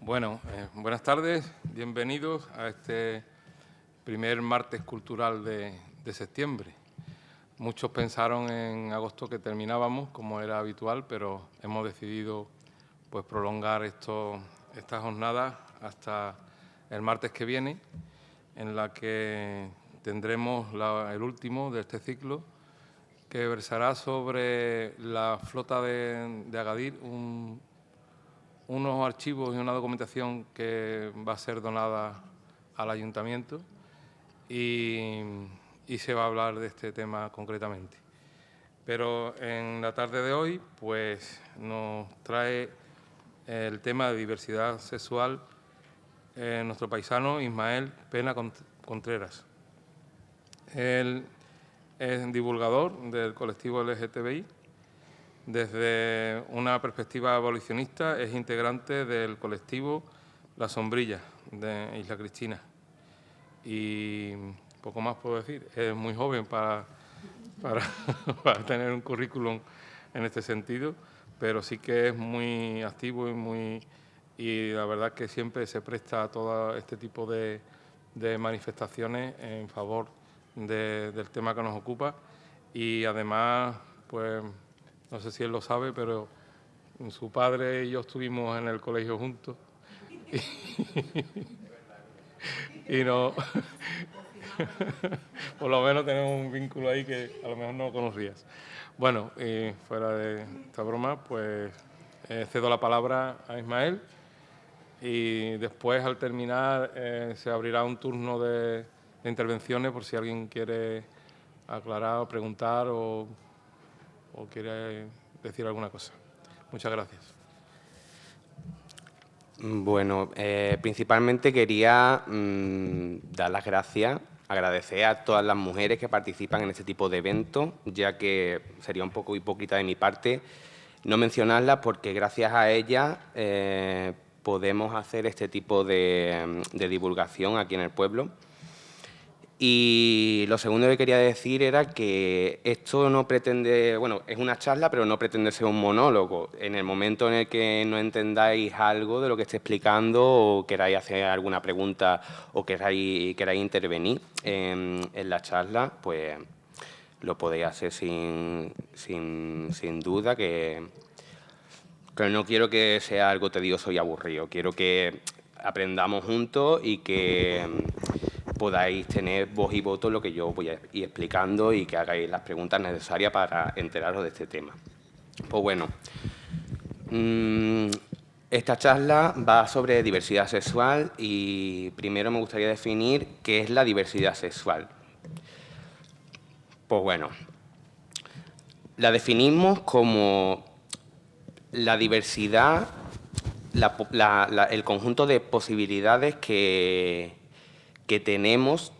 Bueno, buenas tardes, bienvenidos a este primer martes cultural de septiembre. Muchos pensaron en agosto que terminábamos, como era habitual, pero hemos decidido pues, prolongar estas jornadas hasta el martes que viene, en la que tendremos el último de este ciclo, que versará sobre la flota de Agadir, unos archivos y una documentación que va a ser donada al ayuntamiento y se va a hablar de este tema concretamente. Pero en la tarde de hoy pues nos trae el tema de diversidad sexual nuestro paisano Ismael Pena Contreras. Él es divulgador del colectivo LGTBI. Desde una perspectiva abolicionista, es integrante del colectivo La Sombrilla de Isla Cristina. Y poco más puedo decir. Es muy joven para tener un currículum en este sentido, pero sí que es muy activo y la verdad que siempre se presta a todo este tipo de manifestaciones en favor del tema que nos ocupa. Y además, pues, no sé si él lo sabe, pero su padre y yo estuvimos en el colegio juntos y no, por lo menos tenemos un vínculo ahí que a lo mejor no conocías. Bueno, y fuera de esta broma, pues cedo la palabra a Ismael y después, al terminar, se abrirá un turno de intervenciones por si alguien quiere aclarar o preguntar o quiere decir alguna cosa. Muchas gracias. Bueno, principalmente quería dar las gracias, agradecer a todas las mujeres que participan en este tipo de eventos, ya que sería un poco hipócrita de mi parte no mencionarlas, porque gracias a ellas podemos hacer este tipo de divulgación aquí en el pueblo. Y lo segundo que quería decir era que esto no pretende, bueno, es una charla, pero no pretende ser un monólogo. En el momento en el que no entendáis algo de lo que esté explicando o queráis hacer alguna pregunta o queráis intervenir en la charla, pues lo podéis hacer sin duda, que no quiero que sea algo tedioso y aburrido. Quiero que aprendamos juntos y que podáis tener voz y voto en lo que yo voy a ir explicando y que hagáis las preguntas necesarias para enteraros de este tema. Pues bueno, esta charla va sobre diversidad sexual y primero me gustaría definir qué es la diversidad sexual. Pues bueno, la definimos como la diversidad, el conjunto de posibilidades que tenemos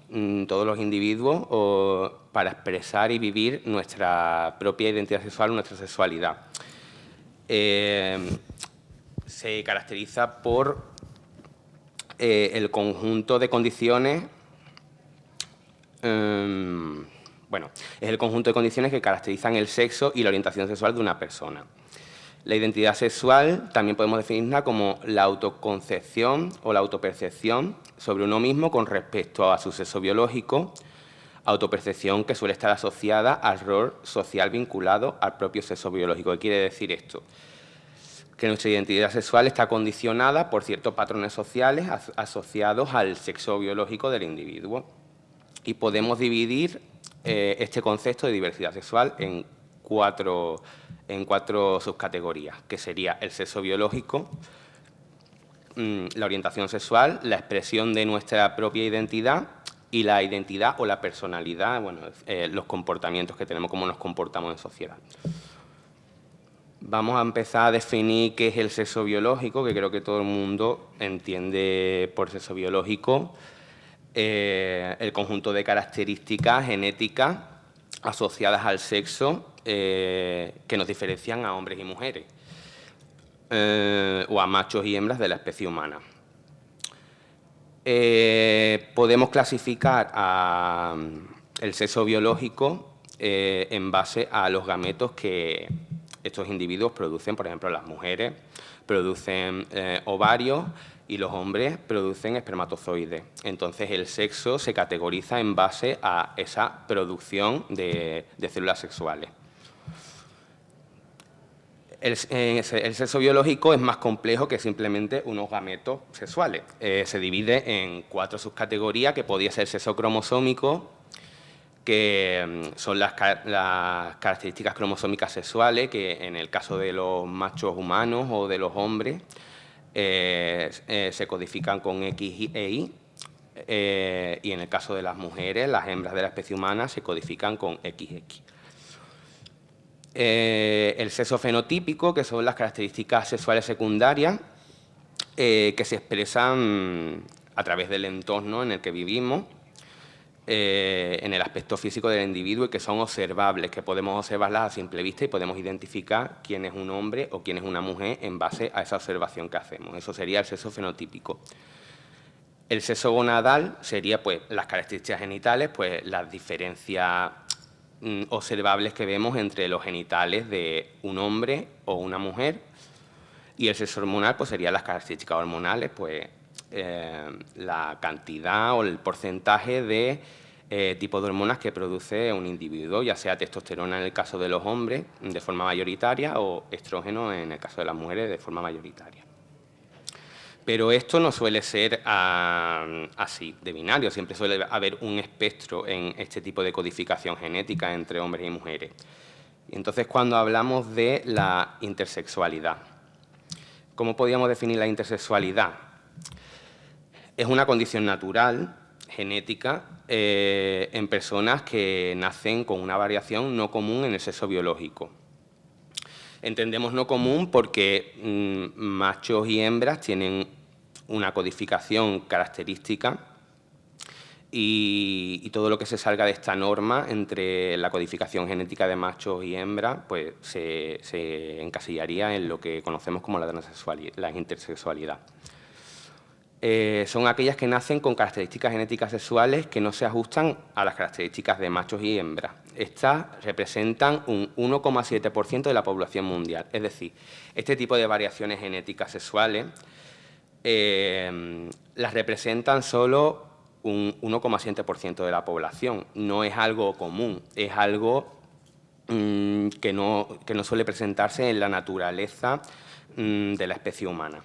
todos los individuos para expresar y vivir nuestra propia identidad sexual, nuestra sexualidad. Se caracteriza por el conjunto de condiciones, bueno, es el conjunto de condiciones que caracterizan el sexo y la orientación sexual de una persona. La identidad sexual también podemos definirla como la autoconcepción o la autopercepción sobre uno mismo con respecto a su sexo biológico, autopercepción que suele estar asociada al rol social vinculado al propio sexo biológico. ¿Qué quiere decir esto? Que nuestra identidad sexual está condicionada por ciertos patrones sociales asociados al sexo biológico del individuo. Y podemos dividir este concepto de diversidad sexual en cuatro subcategorías, que sería el sexo biológico, la orientación sexual, la expresión de nuestra propia identidad y la identidad o la personalidad, bueno, los comportamientos que tenemos, cómo nos comportamos en sociedad. Vamos a empezar a definir qué es el sexo biológico, que creo que todo el mundo entiende por sexo biológico el conjunto de características genéticas asociadas al sexo que nos diferencian a hombres y mujeres o a machos y hembras de la especie humana. Podemos clasificar el sexo biológico en base a los gametos que estos individuos producen, por ejemplo, las mujeres producen ovarios y los hombres producen espermatozoides. Entonces, el sexo se categoriza en base a esa producción de células sexuales. El sexo biológico es más complejo que simplemente unos gametos sexuales. Se divide en 4 subcategorías, que podría ser sexo cromosómico, que son las características cromosómicas sexuales, que en el caso de los machos humanos o de los hombres se codifican con X e Y, y en el caso de las mujeres, las hembras de la especie humana, se codifican con XX. El sexo fenotípico, que son las características sexuales secundarias que se expresan a través del entorno en el que vivimos, en el aspecto físico del individuo y que son observables, que podemos observarlas a simple vista y podemos identificar quién es un hombre o quién es una mujer en base a esa observación que hacemos. Eso sería el sexo fenotípico. El sexo gonadal sería, pues, las características genitales, pues las diferencias observables que vemos entre los genitales de un hombre o una mujer, y el sexo hormonal, pues serían las características hormonales, pues la cantidad o el porcentaje de tipo de hormonas que produce un individuo, ya sea testosterona en el caso de los hombres de forma mayoritaria o estrógeno en el caso de las mujeres de forma mayoritaria. Pero esto no suele ser así, de binario, siempre suele haber un espectro en este tipo de codificación genética entre hombres y mujeres. Y entonces, cuando hablamos de la intersexualidad, ¿cómo podríamos definir la intersexualidad? Es una condición natural, genética, en personas que nacen con una variación no común en el sexo biológico. Entendemos no común porque machos y hembras tienen una codificación característica y todo lo que se salga de esta norma entre la codificación genética de machos y hembras pues se encasillaría en lo que conocemos como la intersexualidad. Son aquellas que nacen con características genéticas sexuales que no se ajustan a las características de machos y hembras. Estas representan un 1,7% de la población mundial. Es decir, este tipo de variaciones genéticas sexuales las representan solo un 1,7% de la población. No es algo común, es algo que no suele presentarse en la naturaleza de la especie humana.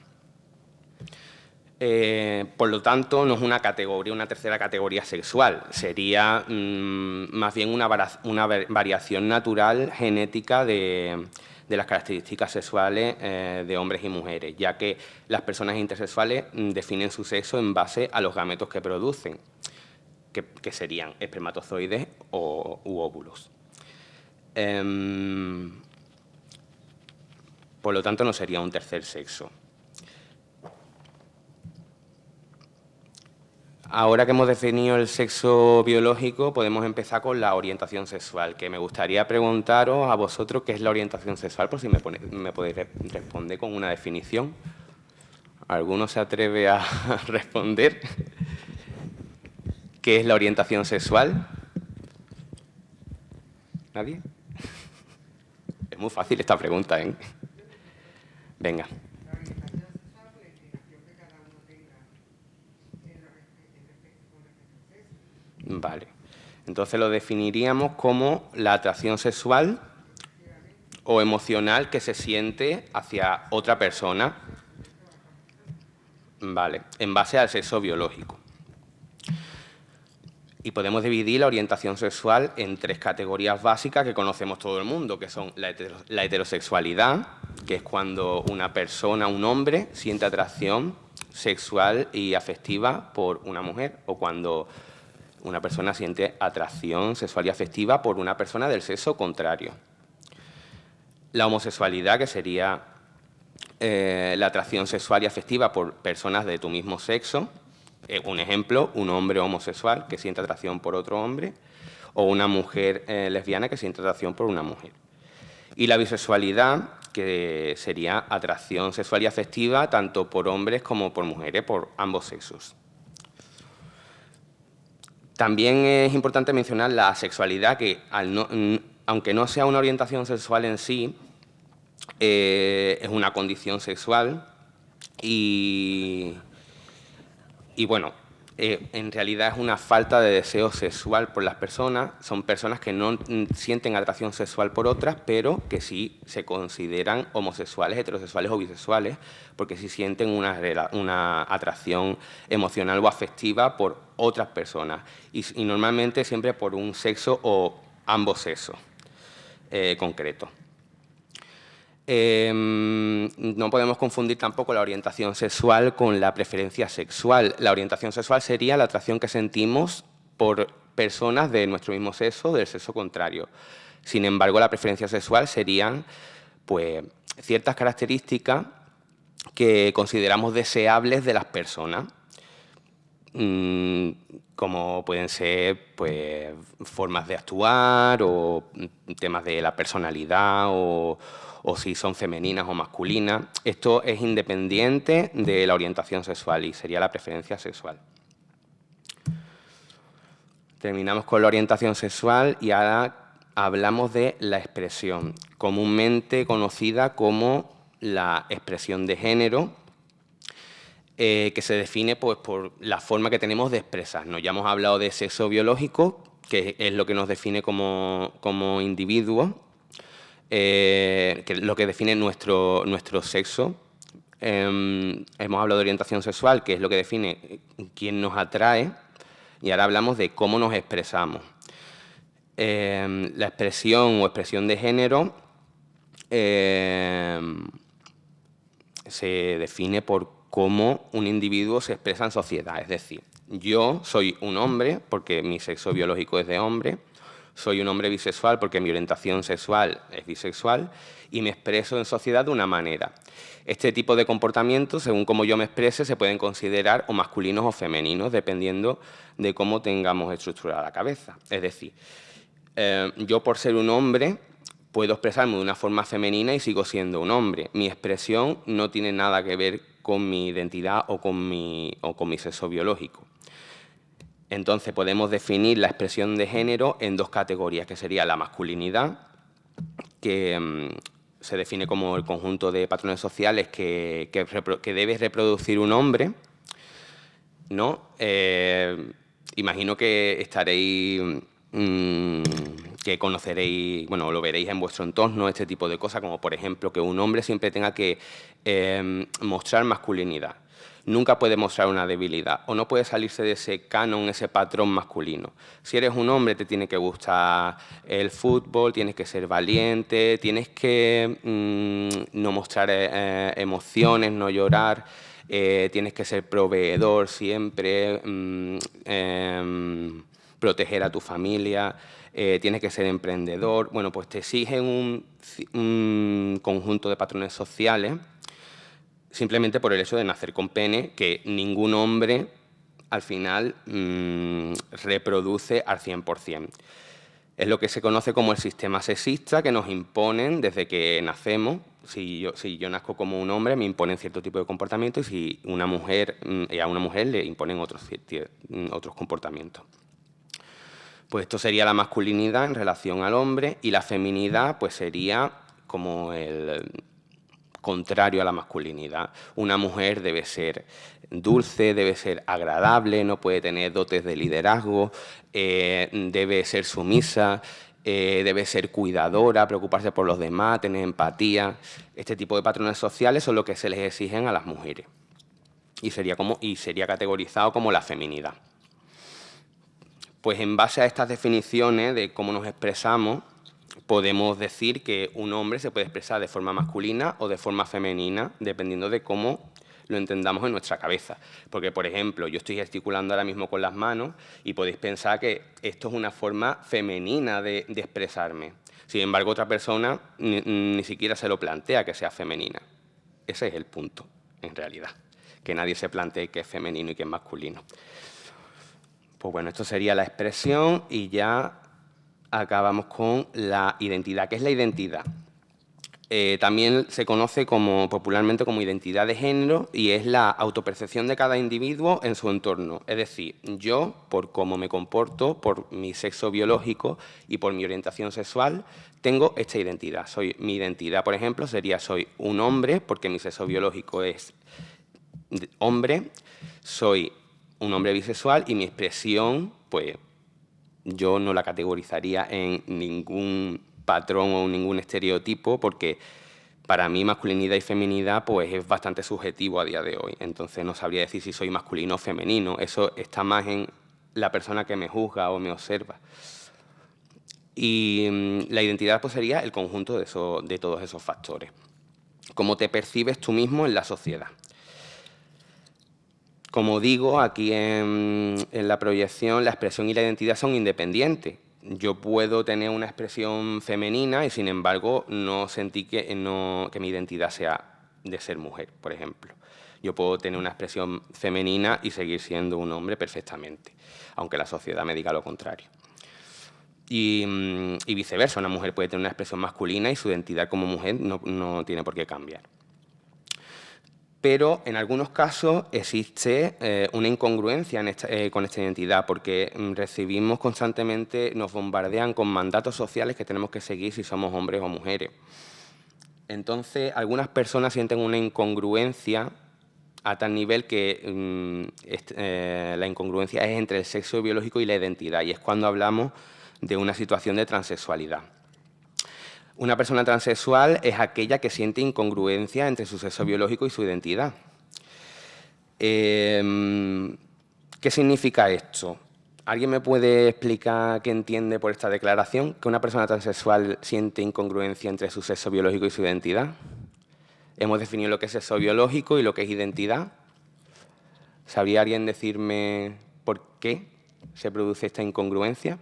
Por lo tanto, no es una categoría, una tercera categoría sexual, sería más bien una variación natural genética de las características sexuales de hombres y mujeres, ya que las personas intersexuales definen su sexo en base a los gametos que producen, que serían espermatozoides u óvulos. Por lo tanto, no sería un tercer sexo. Ahora que hemos definido el sexo biológico, podemos empezar con la orientación sexual, que me gustaría preguntaros a vosotros qué es la orientación sexual, por si me podéis responder con una definición. ¿Alguno se atreve a responder? ¿Qué es la orientación sexual? ¿Nadie? Es muy fácil esta pregunta, ¿eh? Venga. Vale. Entonces lo definiríamos como la atracción sexual o emocional que se siente hacia otra persona, vale, en base al sexo biológico. Y podemos dividir la orientación sexual en 3 categorías básicas que conocemos todo el mundo, que son la heterosexualidad, que es cuando una persona, un hombre, siente atracción sexual y afectiva por una mujer, o cuando una persona siente atracción sexual y afectiva por una persona del sexo contrario. La homosexualidad, que sería la atracción sexual y afectiva por personas de tu mismo sexo. Un ejemplo, un hombre homosexual que siente atracción por otro hombre, o una mujer lesbiana que siente atracción por una mujer. Y la bisexualidad, que sería atracción sexual y afectiva tanto por hombres como por mujeres, por ambos sexos. También es importante mencionar la asexualidad, que aunque no sea una orientación sexual en sí, es una condición sexual y bueno, en realidad es una falta de deseo sexual por las personas. Son personas que no sienten atracción sexual por otras, pero que sí se consideran homosexuales, heterosexuales o bisexuales, porque sí sienten una atracción emocional o afectiva por otras personas, y normalmente siempre por un sexo o ambos sexos concretos. No podemos confundir tampoco la orientación sexual con la preferencia sexual. La orientación sexual sería la atracción que sentimos por personas de nuestro mismo sexo o del sexo contrario. Sin embargo, la preferencia sexual serían, pues, ciertas características que consideramos deseables de las personas, como pueden ser, pues, formas de actuar o temas de la personalidad o si son femeninas o masculinas. Esto es independiente de la orientación sexual y sería la preferencia sexual. Terminamos con la orientación sexual y ahora hablamos de la expresión, comúnmente conocida como la expresión de género, que se define, pues, por la forma que tenemos de expresarnos. Ya hemos hablado de sexo biológico, que es lo que nos define como individuos, que es lo que define nuestro sexo. Hemos hablado de orientación sexual, que es lo que define quién nos atrae, y ahora hablamos de cómo nos expresamos. La expresión o expresión de género se define por cómo un individuo se expresa en sociedad. Es decir, yo soy un hombre porque mi sexo biológico es de hombre, soy un hombre bisexual porque mi orientación sexual es bisexual y me expreso en sociedad de una manera. Este tipo de comportamientos, según cómo yo me exprese, se pueden considerar o masculinos o femeninos, dependiendo de cómo tengamos estructurada la cabeza. Es decir, yo, por ser un hombre, puedo expresarme de una forma femenina y sigo siendo un hombre. Mi expresión no tiene nada que ver con mi identidad o con mi sexo biológico. Entonces, podemos definir la expresión de género en dos categorías, que sería la masculinidad, que se define como el conjunto de patrones sociales que debe reproducir un hombre, ¿no? Imagino que estaréis, que conoceréis, bueno, lo veréis en vuestro entorno, este tipo de cosas, como por ejemplo que un hombre siempre tenga que mostrar masculinidad. Nunca puede mostrar una debilidad o no puede salirse de ese canon, ese patrón masculino. Si eres un hombre te tiene que gustar el fútbol, tienes que ser valiente, tienes que no mostrar emociones, no llorar, tienes que ser proveedor siempre, proteger a tu familia, tienes que ser emprendedor. Bueno, pues te exigen un conjunto de patrones sociales simplemente por el hecho de nacer con pene, que ningún hombre al final reproduce al 100%. Es lo que se conoce como el sistema sexista, que nos imponen desde que nacemos. Si yo nazco como un hombre, me imponen cierto tipo de comportamiento, y si a una mujer le imponen otros comportamientos. Pues esto sería la masculinidad en relación al hombre, y la feminidad pues sería como el contrario a la masculinidad. Una mujer debe ser dulce, debe ser agradable, no puede tener dotes de liderazgo, debe ser sumisa, debe ser cuidadora, preocuparse por los demás, tener empatía. Este tipo de patrones sociales son lo que se les exigen a las mujeres y sería categorizado como la feminidad. Pues en base a estas definiciones de cómo nos expresamos, podemos decir que un hombre se puede expresar de forma masculina o de forma femenina, dependiendo de cómo lo entendamos en nuestra cabeza. Porque, por ejemplo, yo estoy gesticulando ahora mismo con las manos y podéis pensar que esto es una forma femenina de expresarme. Sin embargo, otra persona ni siquiera se lo plantea que sea femenina. Ese es el punto, en realidad, que nadie se plantee que es femenino y que es masculino. Pues bueno, esto sería la expresión y ya acabamos con la identidad. ¿Qué es la identidad? También se conoce popularmente como identidad de género y es la autopercepción de cada individuo en su entorno. Es decir, yo, por cómo me comporto, por mi sexo biológico y por mi orientación sexual, tengo esta identidad. Mi identidad, por ejemplo, sería soy un hombre, porque mi sexo biológico es hombre, soy un hombre bisexual y mi expresión, pues, yo no la categorizaría en ningún patrón o ningún estereotipo, porque para mí masculinidad y feminidad pues es bastante subjetivo a día de hoy. Entonces no sabría decir si soy masculino o femenino. Eso está más en la persona que me juzga o me observa. Y la identidad pues sería el conjunto de todos esos factores. Cómo te percibes tú mismo en la sociedad. Como digo, aquí en la proyección, la expresión y la identidad son independientes. Yo puedo tener una expresión femenina y, sin embargo, no sentir que mi identidad sea de ser mujer, por ejemplo. Yo puedo tener una expresión femenina y seguir siendo un hombre perfectamente, aunque la sociedad me diga lo contrario. Y viceversa, una mujer puede tener una expresión masculina y su identidad como mujer no tiene por qué cambiar. Pero en algunos casos existe una incongruencia con esta identidad, porque recibimos constantemente, nos bombardean con mandatos sociales que tenemos que seguir si somos hombres o mujeres. Entonces, algunas personas sienten una incongruencia a tal nivel que la incongruencia es entre el sexo biológico y la identidad, y es cuando hablamos de una situación de transexualidad. Una persona transexual es aquella que siente incongruencia entre su sexo biológico y su identidad. ¿Qué significa esto? ¿Alguien me puede explicar qué entiende por esta declaración? ¿Que una persona transexual siente incongruencia entre su sexo biológico y su identidad? Hemos definido lo que es sexo biológico y lo que es identidad. ¿Sabría alguien decirme por qué se produce esta incongruencia?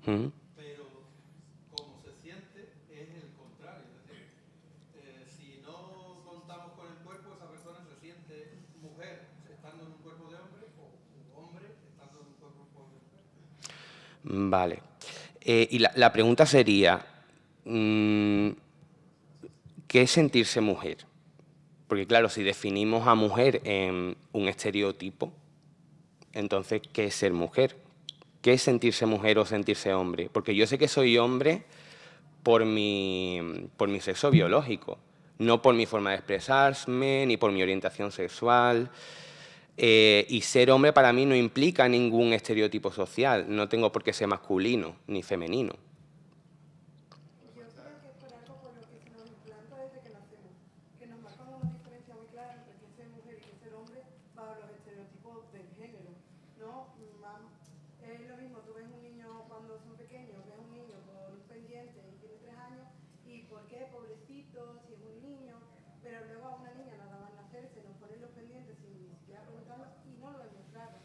Pero como se siente es el contrario. Es decir, si no contamos con el cuerpo, esa persona se siente mujer estando en un cuerpo de hombre o hombre estando en un cuerpo de mujer. Vale. Y la pregunta sería, ¿qué es sentirse mujer? Porque claro, si definimos a mujer en un estereotipo, entonces, ¿qué es ser mujer? ¿Qué es sentirse mujer o sentirse hombre? Porque yo sé que soy hombre por mi sexo biológico, no por mi forma de expresarme, ni por mi orientación sexual. Y ser hombre para mí no implica ningún estereotipo social. No tengo por qué ser masculino ni femenino. Yo creo que es por algo por lo que se nos implanta desde que nacemos, que nos marcan una diferencia muy clara entre que ser mujer y que ser hombre bajo los estereotipos del género, ¿no? Es lo mismo, tú ves un niño cuando son pequeños, ves un niño con un pendiente y tiene 3 años, y ¿por qué? Pobrecito, si es un niño, pero luego a una niña nada más nacer se nos ponen los pendientes sin ni siquiera preguntarlo y no lo hemos claro.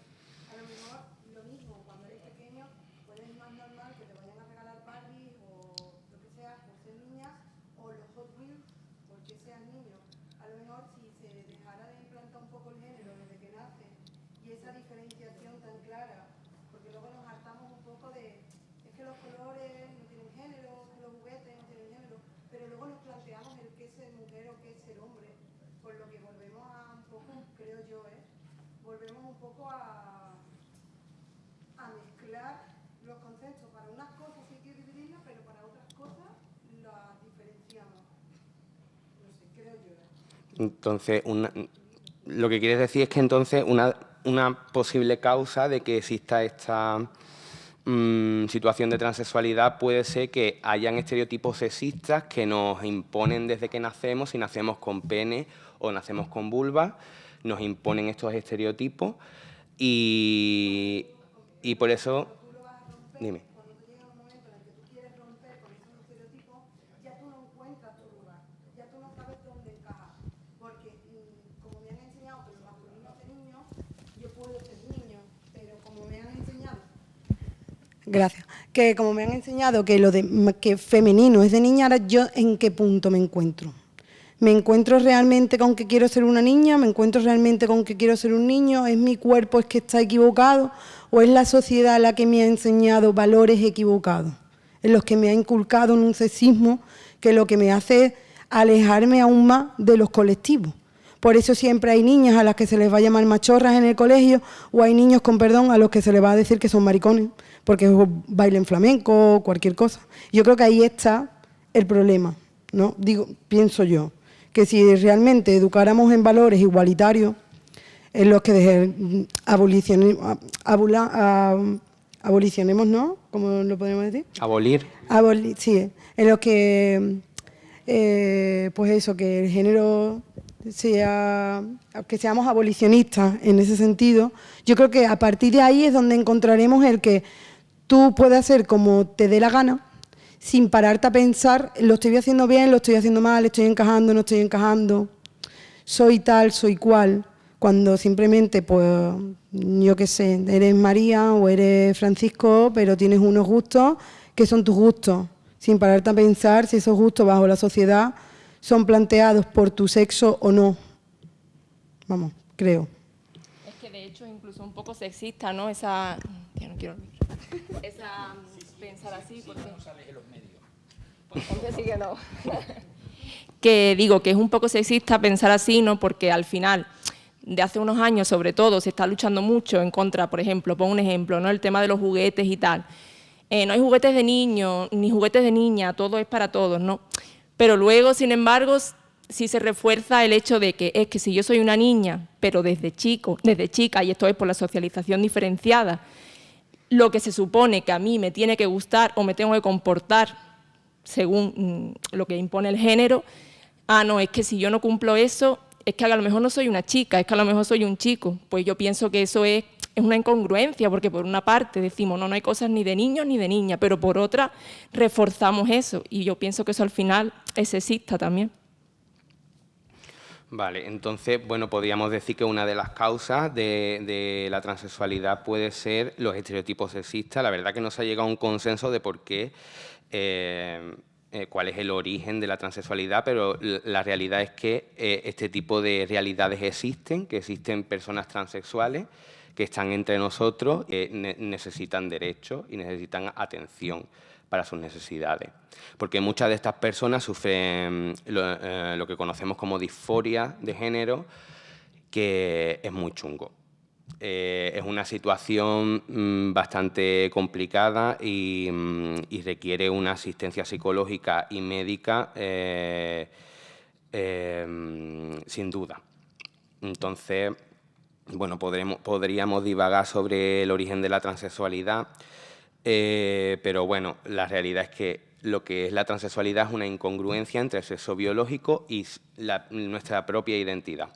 A lo mejor lo mismo, cuando eres pequeño, pues es más normal que te vayan a regalar Barbie o lo que sea por ser niña, o los Hot Wheels porque seas niño. A lo mejor si se dejara de implantar un poco el género desde que nace y esa diferenciación tan clara, porque luego nos hartamos un poco de es que los colores no tienen género, que los juguetes no tienen género, pero luego nos planteamos el qué es ser mujer o qué es ser hombre, por lo que volvemos a un poco, creo yo, volvemos un poco a mezclar los conceptos. Para unas cosas sí hay que dividirlas, pero para otras cosas las diferenciamos. No sé, creo yo. Entonces, lo que quieres decir es que entonces una posible causa de que exista esta situación de transexualidad puede ser que hayan estereotipos sexistas que nos imponen desde que nacemos, si nacemos con pene o nacemos con vulva, nos imponen estos estereotipos y por eso... Dime. Cuando tú llegas a un momento en el que tú quieres romper con esos estereotipos, ya tú no encuentras tu lugar, ya tú no sabes dónde encajar, porque como me han enseñado que lo masculino es de niño, yo puedo ser niño, pero como me han enseñado... Gracias. Que como me han enseñado que lo de que femenino es de niña, ahora yo en qué punto me encuentro. ¿Me encuentro realmente con que quiero ser una niña? ¿Me encuentro realmente con que quiero ser un niño? ¿Es mi cuerpo el que está equivocado? ¿O es la sociedad la que me ha enseñado valores equivocados? En los que me ha inculcado en un sexismo que lo que me hace es alejarme aún más de los colectivos. Por eso siempre hay niñas a las que se les va a llamar machorras en el colegio, o hay niños, con perdón, a los que se les va a decir que son maricones, porque bailen flamenco o cualquier cosa. Yo creo que ahí está el problema, ¿no? Pienso yo, que si realmente educáramos en valores igualitarios, en los que abolicionemos, ¿no? ¿Cómo lo podemos decir? Abolir. Sí, en los que, pues eso, que el género sea, que seamos abolicionistas en ese sentido. Yo creo que a partir de ahí es donde encontraremos el que tú puedes hacer como te dé la gana, sin pararte a pensar, lo estoy haciendo bien, lo estoy haciendo mal, estoy encajando, no estoy encajando, soy tal, soy cual, cuando simplemente, pues, yo qué sé, eres María o eres Francisco, pero tienes unos gustos que son tus gustos, sin pararte a pensar si esos gustos bajo la sociedad son planteados por tu sexo o no. Vamos, creo. Es que de hecho es incluso un poco sexista, ¿no? Esa... Ya no quiero... Esa... pensar así, porque... no sales en los medios. Pues entonces sí que no. Que digo que es un poco sexista pensar así, ¿no? Porque al final, de hace unos años sobre todo, se está luchando mucho en contra, por ejemplo, pongo un ejemplo, ¿no? El tema de los juguetes y tal. No hay juguetes de niños, ni juguetes de niña, todo es para todos, ¿no? Pero luego, sin embargo, sí se refuerza el hecho de que es que si yo soy una niña, pero desde chica, y esto es por la socialización diferenciada, lo que se supone que a mí me tiene que gustar o me tengo que comportar según lo que impone el género, no, es que si yo no cumplo eso, es que a lo mejor no soy una chica, es que a lo mejor soy un chico. Pues yo pienso que eso es una incongruencia, porque por una parte decimos, no hay cosas ni de niños ni de niñas, pero por otra reforzamos eso, y yo pienso que eso al final es sexista también. Vale, entonces, bueno, podríamos decir que una de las causas de la transexualidad puede ser los estereotipos sexistas. La verdad que no se ha llegado a un consenso de por qué, cuál es el origen de la transexualidad, pero la realidad es que este tipo de realidades existen, que existen personas transexuales que están entre nosotros, necesitan derechos y necesitan atención para sus necesidades. Porque muchas de estas personas sufren lo que conocemos como disforia de género, que es muy chungo. Es una situación bastante complicada y requiere una asistencia psicológica y médica sin duda. Entonces, bueno, podríamos divagar sobre el origen de la transexualidad, pero bueno, la realidad es que lo que es la transexualidad es una incongruencia entre el sexo biológico y nuestra propia identidad.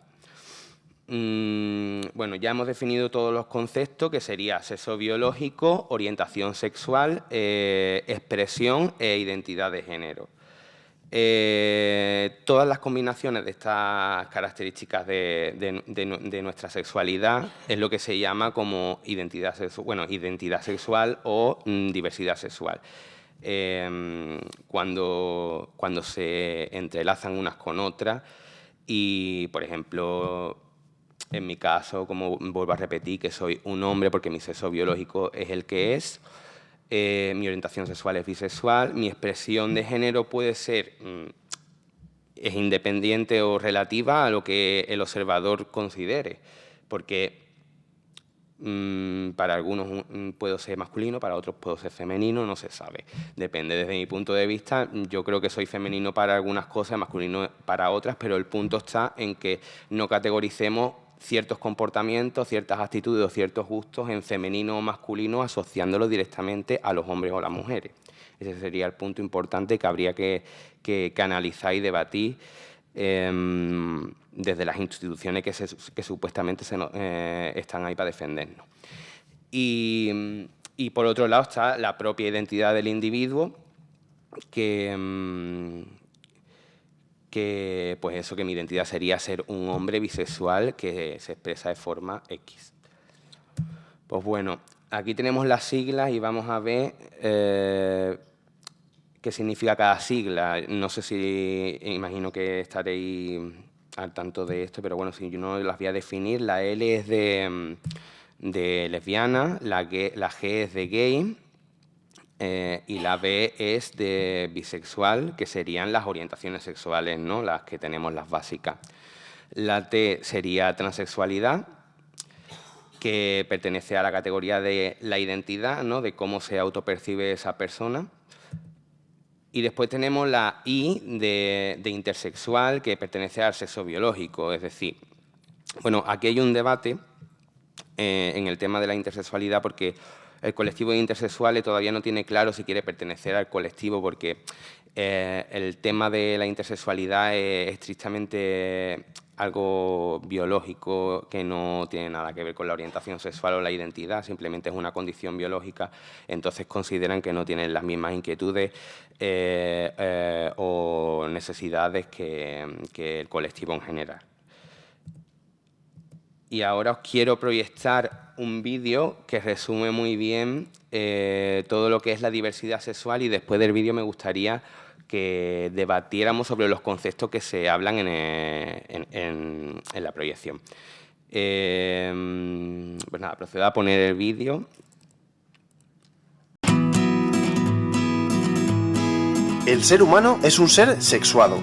Bueno, ya hemos definido todos los conceptos, que sería sexo biológico, orientación sexual, expresión e identidad de género. Todas las combinaciones de estas características de nuestra sexualidad es lo que se llama como identidad sexual o diversidad sexual. Cuando se entrelazan unas con otras y, por ejemplo, en mi caso, como vuelvo a repetir, que soy un hombre porque mi sexo biológico es el que es, mi orientación sexual es bisexual, mi expresión de género puede ser, es independiente o relativa a lo que el observador considere, porque para algunos puedo ser masculino, para otros puedo ser femenino, no se sabe. Depende, desde mi punto de vista, yo creo que soy femenino para algunas cosas, masculino para otras, pero el punto está en que no categoricemos ciertos comportamientos, ciertas actitudes o ciertos gustos en femenino o masculino, asociándolos directamente a los hombres o las mujeres. Ese sería el punto importante que habría que analizar y debatir desde las instituciones que supuestamente están ahí para defendernos. Y por otro lado está la propia identidad del individuo, que pues eso, que mi identidad sería ser un hombre bisexual que se expresa de forma X. Pues bueno, aquí tenemos las siglas y vamos a ver qué significa cada sigla. No sé si, imagino que estaréis al tanto de esto, pero bueno, si yo no las voy a definir, la L es de lesbiana, la G es de gay, y la B es de bisexual, que serían las orientaciones sexuales, ¿no? Las que tenemos, las básicas. La T sería transexualidad, que pertenece a la categoría de la identidad, ¿no? De cómo se autopercibe esa persona. Y después tenemos la I de intersexual, que pertenece al sexo biológico. Es decir, bueno, aquí hay un debate en el tema de la intersexualidad, porque el colectivo de intersexuales todavía no tiene claro si quiere pertenecer al colectivo, porque el tema de la intersexualidad es estrictamente algo biológico que no tiene nada que ver con la orientación sexual o la identidad, simplemente es una condición biológica, entonces consideran que no tienen las mismas inquietudes o necesidades que el colectivo en general. Y ahora os quiero proyectar un vídeo que resume muy bien todo lo que es la diversidad sexual, y después del vídeo me gustaría que debatiéramos sobre los conceptos que se hablan en la proyección. Pues nada, procedo a poner el vídeo. El ser humano es un ser sexuado,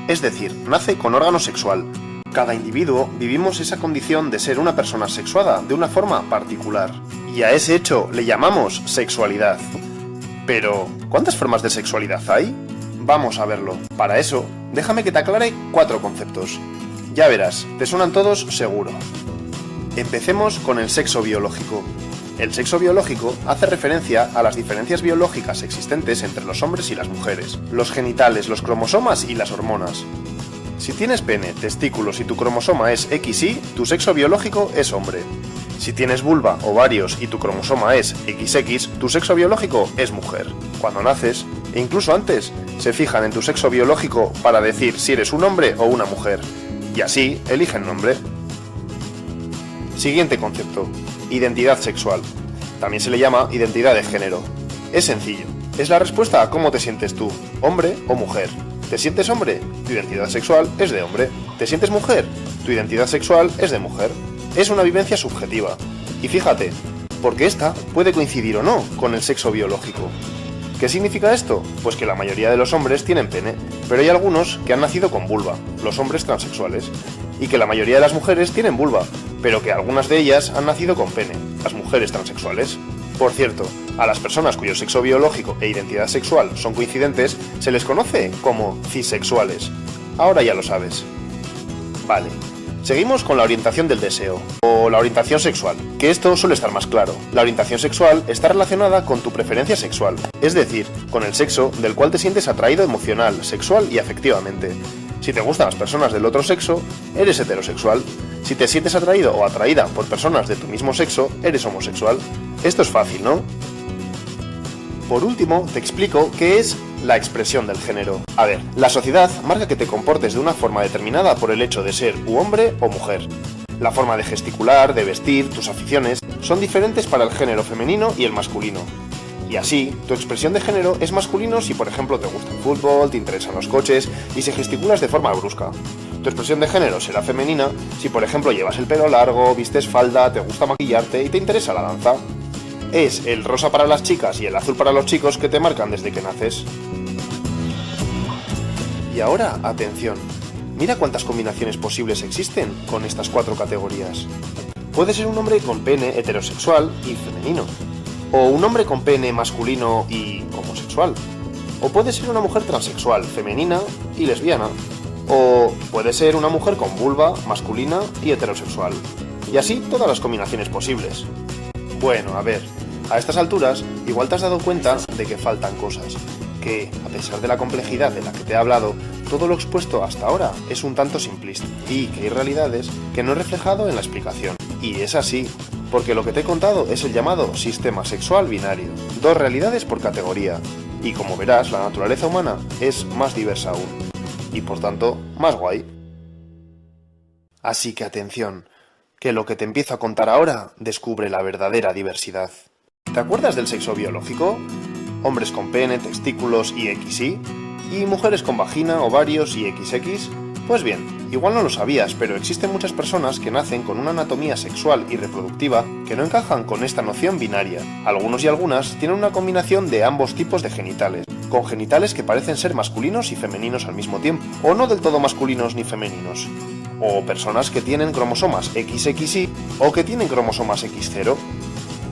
es decir, nace con órgano sexual. Cada individuo vivimos esa condición de ser una persona sexuada de una forma particular. Y a ese hecho le llamamos sexualidad. Pero, ¿cuántas formas de sexualidad hay? Vamos a verlo. Para eso, déjame que te aclare 4 conceptos. Ya verás, te suenan todos seguro. Empecemos con el sexo biológico. El sexo biológico hace referencia a las diferencias biológicas existentes entre los hombres y las mujeres, los genitales, los cromosomas y las hormonas. Si tienes pene, testículos y tu cromosoma es XY, tu sexo biológico es hombre. Si tienes vulva, ovarios y tu cromosoma es XX, tu sexo biológico es mujer. Cuando naces, e incluso antes, se fijan en tu sexo biológico para decir si eres un hombre o una mujer, y así eligen nombre. Siguiente concepto, identidad sexual. También se le llama identidad de género. Es sencillo, es la respuesta a cómo te sientes tú, hombre o mujer. ¿Te sientes hombre? Tu identidad sexual es de hombre. ¿Te sientes mujer? Tu identidad sexual es de mujer. Es una vivencia subjetiva. Y fíjate, porque esta puede coincidir o no con el sexo biológico. ¿Qué significa esto? Pues que la mayoría de los hombres tienen pene, pero hay algunos que han nacido con vulva, los hombres transexuales, y que la mayoría de las mujeres tienen vulva, pero que algunas de ellas han nacido con pene, las mujeres transexuales. Por cierto, a las personas cuyo sexo biológico e identidad sexual son coincidentes se les conoce como cisexuales. Ahora ya lo sabes. Vale, seguimos con la orientación del deseo, o la orientación sexual, que esto suele estar más claro. La orientación sexual está relacionada con tu preferencia sexual, es decir, con el sexo del cual te sientes atraído emocional, sexual y afectivamente. Si te gustan las personas del otro sexo, eres heterosexual. Si te sientes atraído o atraída por personas de tu mismo sexo, eres homosexual. Esto es fácil, ¿no? Por último, te explico qué es la expresión del género. A ver, la sociedad marca que te comportes de una forma determinada por el hecho de ser hombre o mujer. La forma de gesticular, de vestir, tus aficiones, son diferentes para el género femenino y el masculino. Y así, tu expresión de género es masculino si, por ejemplo, te gusta el fútbol, te interesan los coches y si gesticulas de forma brusca. Tu expresión de género será femenina si, por ejemplo, llevas el pelo largo, vistes falda, te gusta maquillarte y te interesa la danza. Es el rosa para las chicas y el azul para los chicos que te marcan desde que naces. Y ahora, atención. Mira cuántas combinaciones posibles existen con estas 4 categorías. Puede ser un hombre con pene heterosexual y femenino. O un hombre con pene masculino y homosexual. O puede ser una mujer transexual, femenina y lesbiana. O puede ser una mujer con vulva, masculina y heterosexual. Y así todas las combinaciones posibles. Bueno, a ver, a estas alturas igual te has dado cuenta de que faltan cosas. Que, a pesar de la complejidad de la que te he hablado, todo lo expuesto hasta ahora es un tanto simplista. Y que hay realidades que no he reflejado en la explicación. Y es así, porque lo que te he contado es el llamado sistema sexual binario. 2 realidades por categoría. Y como verás, la naturaleza humana es más diversa aún. Y por tanto, más guay. Así que atención, que lo que te empiezo a contar ahora descubre la verdadera diversidad. ¿Te acuerdas del sexo biológico? hombres con pene, testículos y XY, y mujeres con vagina, ovarios y XX? Pues bien, igual no lo sabías, pero existen muchas personas que nacen con una anatomía sexual y reproductiva que no encajan con esta noción binaria. Algunos y algunas tienen una combinación de ambos tipos de genitales, con genitales que parecen ser masculinos y femeninos al mismo tiempo, o no del todo masculinos ni femeninos. O personas que tienen cromosomas XXY o que tienen cromosomas X0.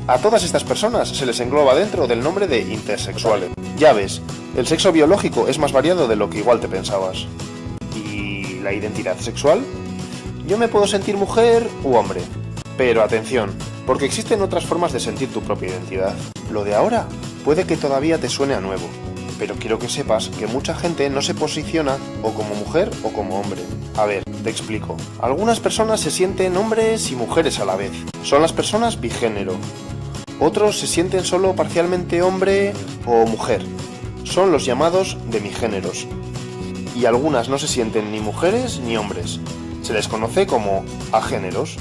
A todas estas personas se les engloba dentro del nombre de intersexuales. Ya ves, el sexo biológico es más variado de lo que igual te pensabas. ¿Y la identidad sexual? Yo me puedo sentir mujer u hombre. Pero atención, porque existen otras formas de sentir tu propia identidad. Lo de ahora puede que todavía te suene a nuevo, pero quiero que sepas que mucha gente no se posiciona o como mujer o como hombre. A ver, te explico. Algunas personas se sienten hombres y mujeres a la vez. Son las personas bigénero. Otros se sienten solo parcialmente hombre o mujer. Son los llamados demigéneros. Y algunas no se sienten ni mujeres ni hombres. Se les conoce como agéneros.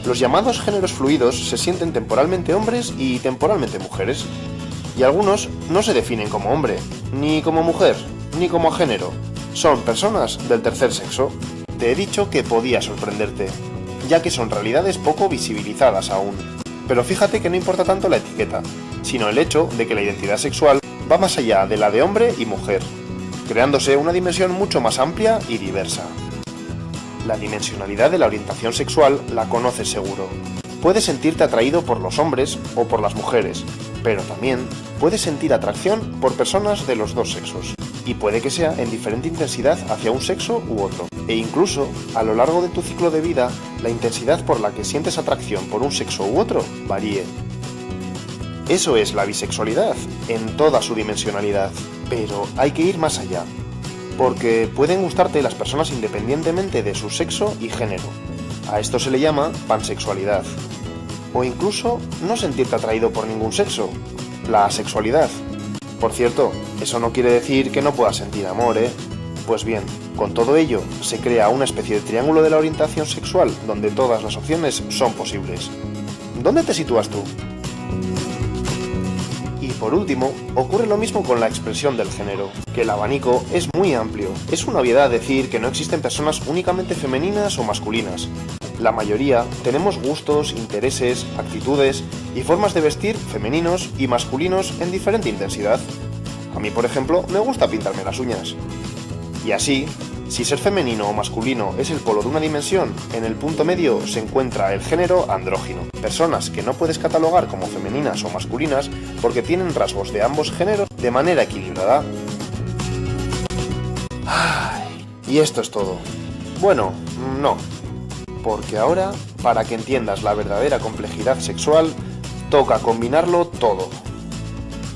Los llamados géneros fluidos se sienten temporalmente hombres y temporalmente mujeres. Y algunos no se definen como hombre, ni como mujer, ni como agénero. Son personas del tercer sexo. Te he dicho que podía sorprenderte, ya que son realidades poco visibilizadas aún. Pero fíjate que no importa tanto la etiqueta, sino el hecho de que la identidad sexual va más allá de la de hombre y mujer, creándose una dimensión mucho más amplia y diversa. La dimensionalidad de la orientación sexual la conoces seguro. Puedes sentirte atraído por los hombres o por las mujeres, pero también puedes sentir atracción por personas de los dos sexos, y puede que sea en diferente intensidad hacia un sexo u otro. E incluso, a lo largo de tu ciclo de vida, la intensidad por la que sientes atracción por un sexo u otro varíe. Eso es la bisexualidad, en toda su dimensionalidad. Pero hay que ir más allá, porque pueden gustarte las personas independientemente de su sexo y género. A esto se le llama pansexualidad. O incluso no sentirte atraído por ningún sexo, la asexualidad. Por cierto, eso no quiere decir que no puedas sentir amor, ¿eh? Pues bien, con todo ello se crea una especie de triángulo de la orientación sexual donde todas las opciones son posibles. ¿Dónde te sitúas tú? Y por último, ocurre lo mismo con la expresión del género, que el abanico es muy amplio. Es una obviedad decir que no existen personas únicamente femeninas o masculinas. La mayoría tenemos gustos, intereses, actitudes y formas de vestir femeninos y masculinos en diferente intensidad. A mí, por ejemplo, me gusta pintarme las uñas. Y así, si ser femenino o masculino es el polo de una dimensión, en el punto medio se encuentra el género andrógino. Personas que no puedes catalogar como femeninas o masculinas porque tienen rasgos de ambos géneros de manera equilibrada. Y esto es todo. Bueno, no. Porque ahora, para que entiendas la verdadera complejidad sexual, toca combinarlo todo.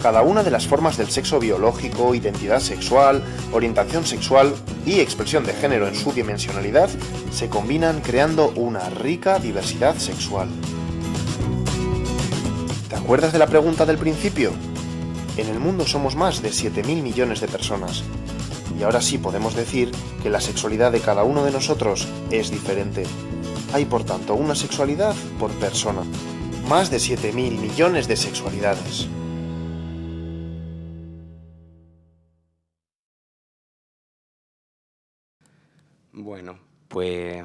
Cada una de las formas del sexo biológico, identidad sexual, orientación sexual y expresión de género en su dimensionalidad se combinan creando una rica diversidad sexual. ¿Te acuerdas de la pregunta del principio? En el mundo somos más de 7.000 millones de personas. Y ahora sí podemos decir que la sexualidad de cada uno de nosotros es diferente. Hay por tanto una sexualidad por persona. Más de 7.000 millones de sexualidades. Bueno, pues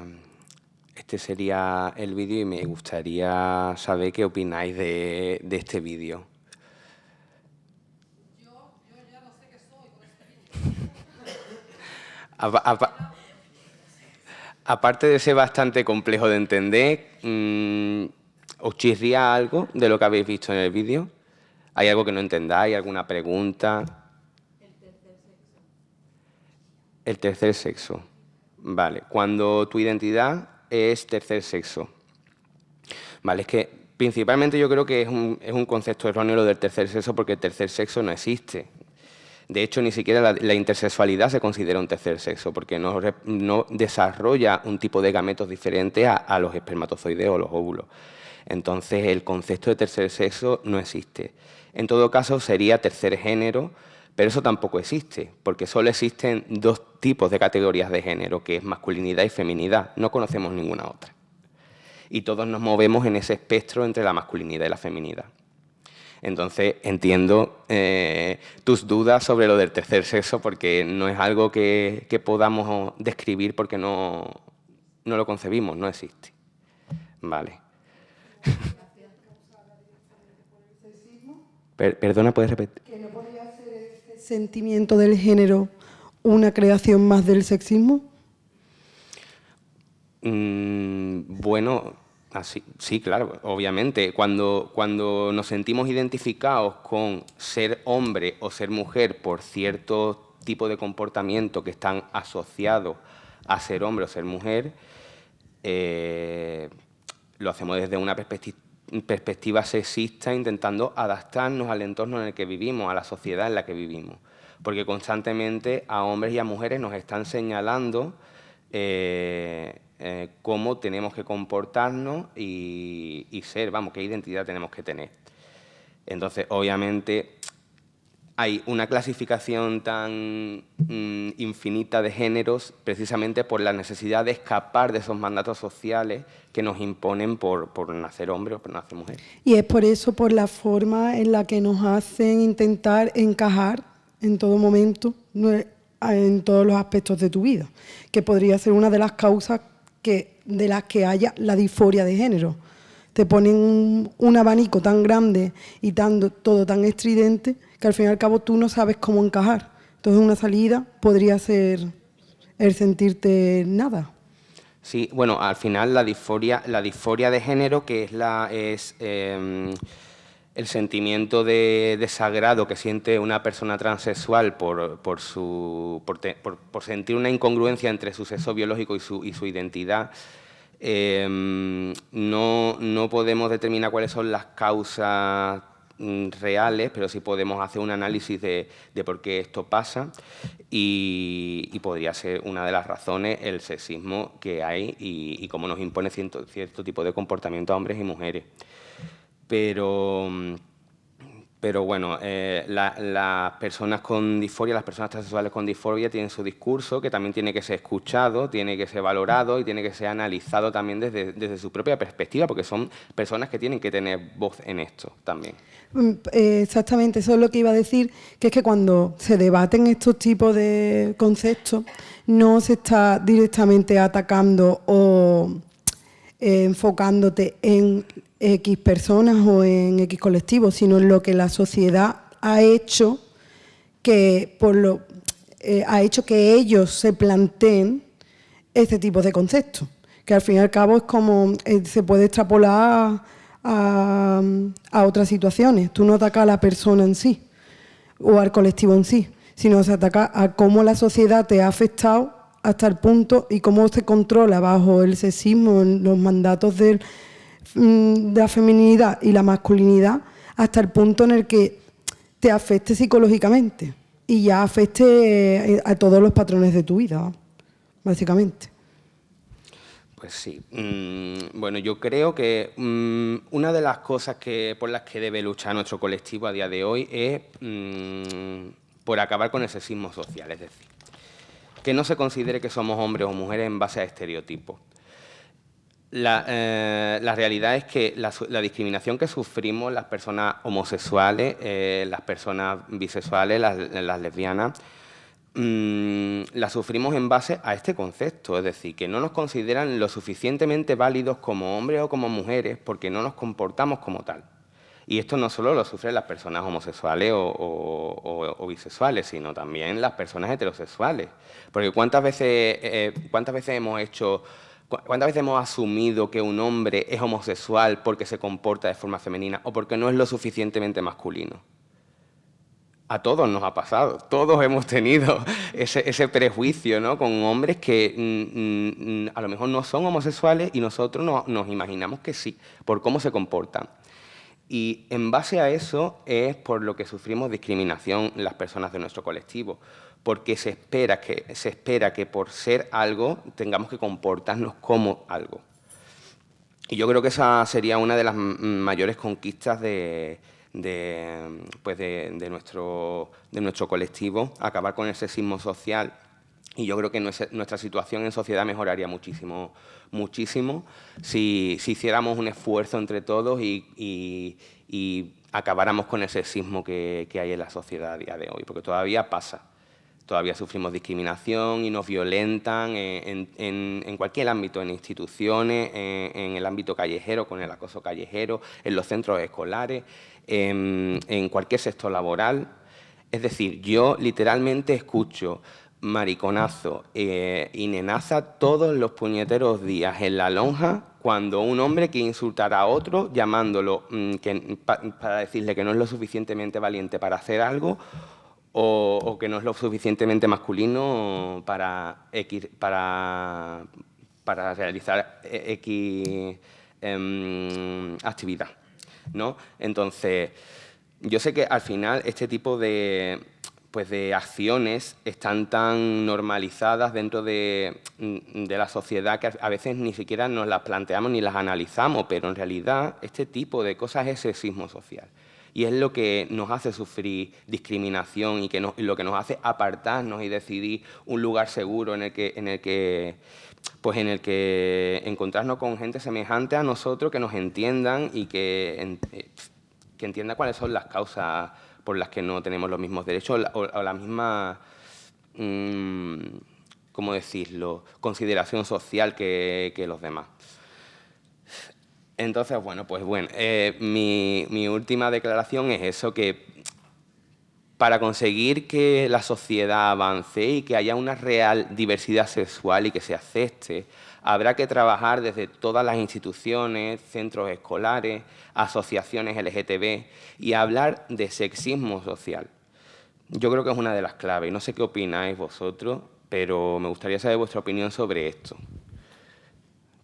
este sería el vídeo y me gustaría saber qué opináis de este vídeo. Yo ya no sé qué soy con este vídeo. Aparte de ser bastante complejo de entender, ¿os chirría algo de lo que habéis visto en el vídeo? ¿Hay algo que no entendáis? ¿Alguna pregunta? El tercer sexo. Vale, cuando tu identidad es tercer sexo. Vale, es que principalmente yo creo que es un concepto erróneo lo del tercer sexo porque el tercer sexo no existe. De hecho, ni siquiera la intersexualidad se considera un tercer sexo porque no desarrolla un tipo de gametos diferente a los espermatozoides o los óvulos. Entonces, el concepto de tercer sexo no existe. En todo caso, sería tercer género, pero eso tampoco existe, porque solo existen dos tipos de categorías de género, que es masculinidad y feminidad. No conocemos ninguna otra. Y todos nos movemos en ese espectro entre la masculinidad y la feminidad. Entonces, entiendo tus dudas sobre lo del tercer sexo, porque no es algo que podamos describir porque no lo concebimos, no existe. Vale. Perdona, ¿puedes repetir? ¿Que no podría ser ese sentimiento del género una creación más del sexismo? Bueno, así, sí, claro, obviamente. Cuando nos sentimos identificados con ser hombre o ser mujer por cierto tipo de comportamiento que están asociados a ser hombre o ser mujer, lo hacemos desde una perspectiva sexista, intentando adaptarnos al entorno en el que vivimos, a la sociedad en la que vivimos. Porque constantemente a hombres y a mujeres nos están señalando cómo tenemos que comportarnos y ser, vamos, qué identidad tenemos que tener. Entonces, obviamente, hay una clasificación tan infinita de géneros precisamente por la necesidad de escapar de esos mandatos sociales que nos imponen por nacer hombre o por nacer mujer. Y es por eso, por la forma en la que nos hacen intentar encajar en todo momento, en todos los aspectos de tu vida, que podría ser una de las causas de las que haya la disforia de género. Te ponen un abanico tan grande y todo tan estridente que al fin y al cabo tú no sabes cómo encajar. Entonces una salida podría ser el sentirte nada. Sí, bueno, al final la disforia de género, que es el sentimiento de desagrado que siente una persona transexual por sentir una incongruencia entre su sexo biológico y su identidad. No podemos determinar cuáles son las causas reales, pero sí podemos hacer un análisis de por qué esto pasa y podría ser una de las razones el sexismo que hay y cómo nos impone cierto tipo de comportamiento a hombres y mujeres. Pero bueno, las personas con disforia, las personas transexuales con disforia tienen su discurso que también tiene que ser escuchado, tiene que ser valorado y tiene que ser analizado también desde su propia perspectiva, porque son personas que tienen que tener voz en esto también. Exactamente, eso es lo que iba a decir, que es que cuando se debaten estos tipos de conceptos no se está directamente atacando o enfocándote en X personas o en X colectivos, sino en lo que la sociedad ha hecho que ellos se planteen este tipo de conceptos, que al fin y al cabo es como se puede extrapolar a otras situaciones. Tú no atacas a la persona en sí o al colectivo en sí, sino se ataca a cómo la sociedad te ha afectado hasta el punto y cómo se controla bajo el sexismo, los mandatos de la feminidad y la masculinidad, hasta el punto en el que te afecte psicológicamente y ya afecte a todos los patrones de tu vida, básicamente. Pues sí. Bueno, yo creo que una de las cosas por las que debe luchar nuestro colectivo a día de hoy es por acabar con el sexismo social, es decir, que no se considere que somos hombres o mujeres en base a estereotipos. La realidad es que la discriminación que sufrimos las personas homosexuales, las personas bisexuales, las lesbianas, la sufrimos en base a este concepto, es decir, que no nos consideran lo suficientemente válidos como hombres o como mujeres porque no nos comportamos como tal. Y esto no solo lo sufren las personas homosexuales o bisexuales, sino también las personas heterosexuales. Porque ¿cuántas veces hemos asumido que un hombre es homosexual porque se comporta de forma femenina o porque no es lo suficientemente masculino? A todos nos ha pasado, todos hemos tenido ese prejuicio, ¿no?, con hombres que a lo mejor no son homosexuales y nosotros nos imaginamos que sí, por cómo se comportan. Y en base a eso es por lo que sufrimos discriminación las personas de nuestro colectivo, porque se espera que por ser algo tengamos que comportarnos como algo. Y yo creo que esa sería una de las mayores conquistas de nuestro colectivo, acabar con el sexismo social. Y yo creo que nuestra situación en sociedad mejoraría muchísimo si hiciéramos un esfuerzo entre todos y acabáramos con el sexismo que hay en la sociedad a día de hoy, porque todavía pasa. Todavía sufrimos discriminación y nos violentan en cualquier ámbito, en instituciones, en el ámbito callejero, con el acoso callejero, en los centros escolares, en cualquier sector laboral. Es decir, yo literalmente escucho mariconazo y nenaza todos los puñeteros días en la lonja cuando un hombre quiere insultar a otro llamándolo para decirle que no es lo suficientemente valiente para hacer algo o que no es lo suficientemente masculino para realizar X actividad, ¿no? Entonces, yo sé que al final este tipo de acciones están tan normalizadas dentro de la sociedad que a veces ni siquiera nos las planteamos ni las analizamos, pero en realidad este tipo de cosas es sexismo social. Y es lo que nos hace sufrir discriminación y lo que nos hace apartarnos y decidir un lugar seguro en el que encontrarnos con gente semejante a nosotros, que nos entiendan y que entienda cuáles son las causas por las que no tenemos los mismos derechos o la misma, ¿cómo decirlo?, consideración social que los demás. Entonces, mi última declaración es eso, que para conseguir que la sociedad avance y que haya una real diversidad sexual y que se acepte, habrá que trabajar desde todas las instituciones, centros escolares, asociaciones LGTB y hablar de sexismo social. Yo creo que es una de las claves y no sé qué opináis vosotros, pero me gustaría saber vuestra opinión sobre esto.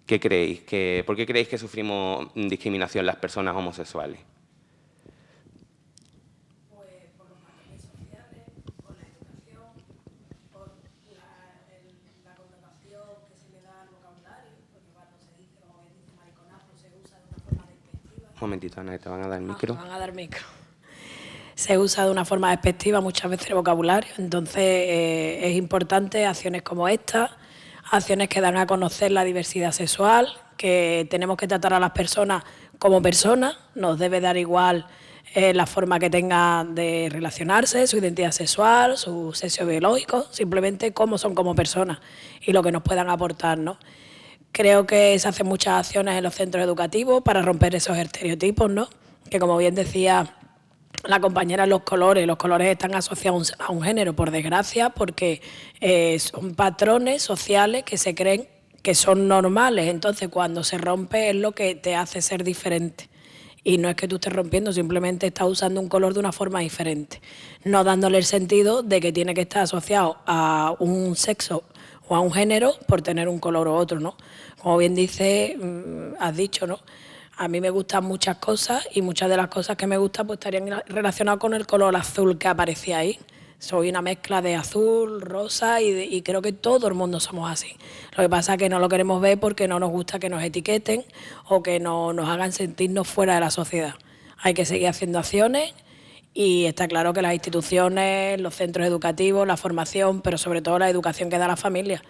¿Qué creéis? ¿Por qué creéis que sufrimos discriminación las personas homosexuales? Pues por los patrones sociales, por la educación, por la connotación que se le da al vocabulario, porque cuando se dice, como bien dice mariconazo, se usa de una forma despectiva. Un momentito, Ana, te van a dar el micro. Te van a dar micro. Se usa de una forma despectiva muchas veces el vocabulario, entonces es importante acciones como esta, acciones que dan a conocer la diversidad sexual, que tenemos que tratar a las personas como personas, nos debe dar igual la forma que tengan de relacionarse, su identidad sexual, su sexo biológico, simplemente cómo son como personas y lo que nos puedan aportar, ¿no? Creo que se hacen muchas acciones en los centros educativos para romper esos estereotipos, ¿no? Que como bien decía la compañera, los colores están asociados a un género, por desgracia, porque son patrones sociales que se creen que son normales. Entonces, cuando se rompe es lo que te hace ser diferente. Y no es que tú estés rompiendo, simplemente estás usando un color de una forma diferente, no dándole el sentido de que tiene que estar asociado a un sexo o a un género por tener un color u otro, ¿no? Como bien has dicho, ¿no? A mí me gustan muchas cosas y muchas de las cosas que me gustan pues estarían relacionadas con el color azul que aparecía ahí. Soy una mezcla de azul, rosa y creo que todo el mundo somos así. Lo que pasa es que no lo queremos ver porque no nos gusta que nos etiqueten o que nos hagan sentirnos fuera de la sociedad. Hay que seguir haciendo acciones y está claro que las instituciones, los centros educativos, la formación, pero sobre todo la educación que da la familia,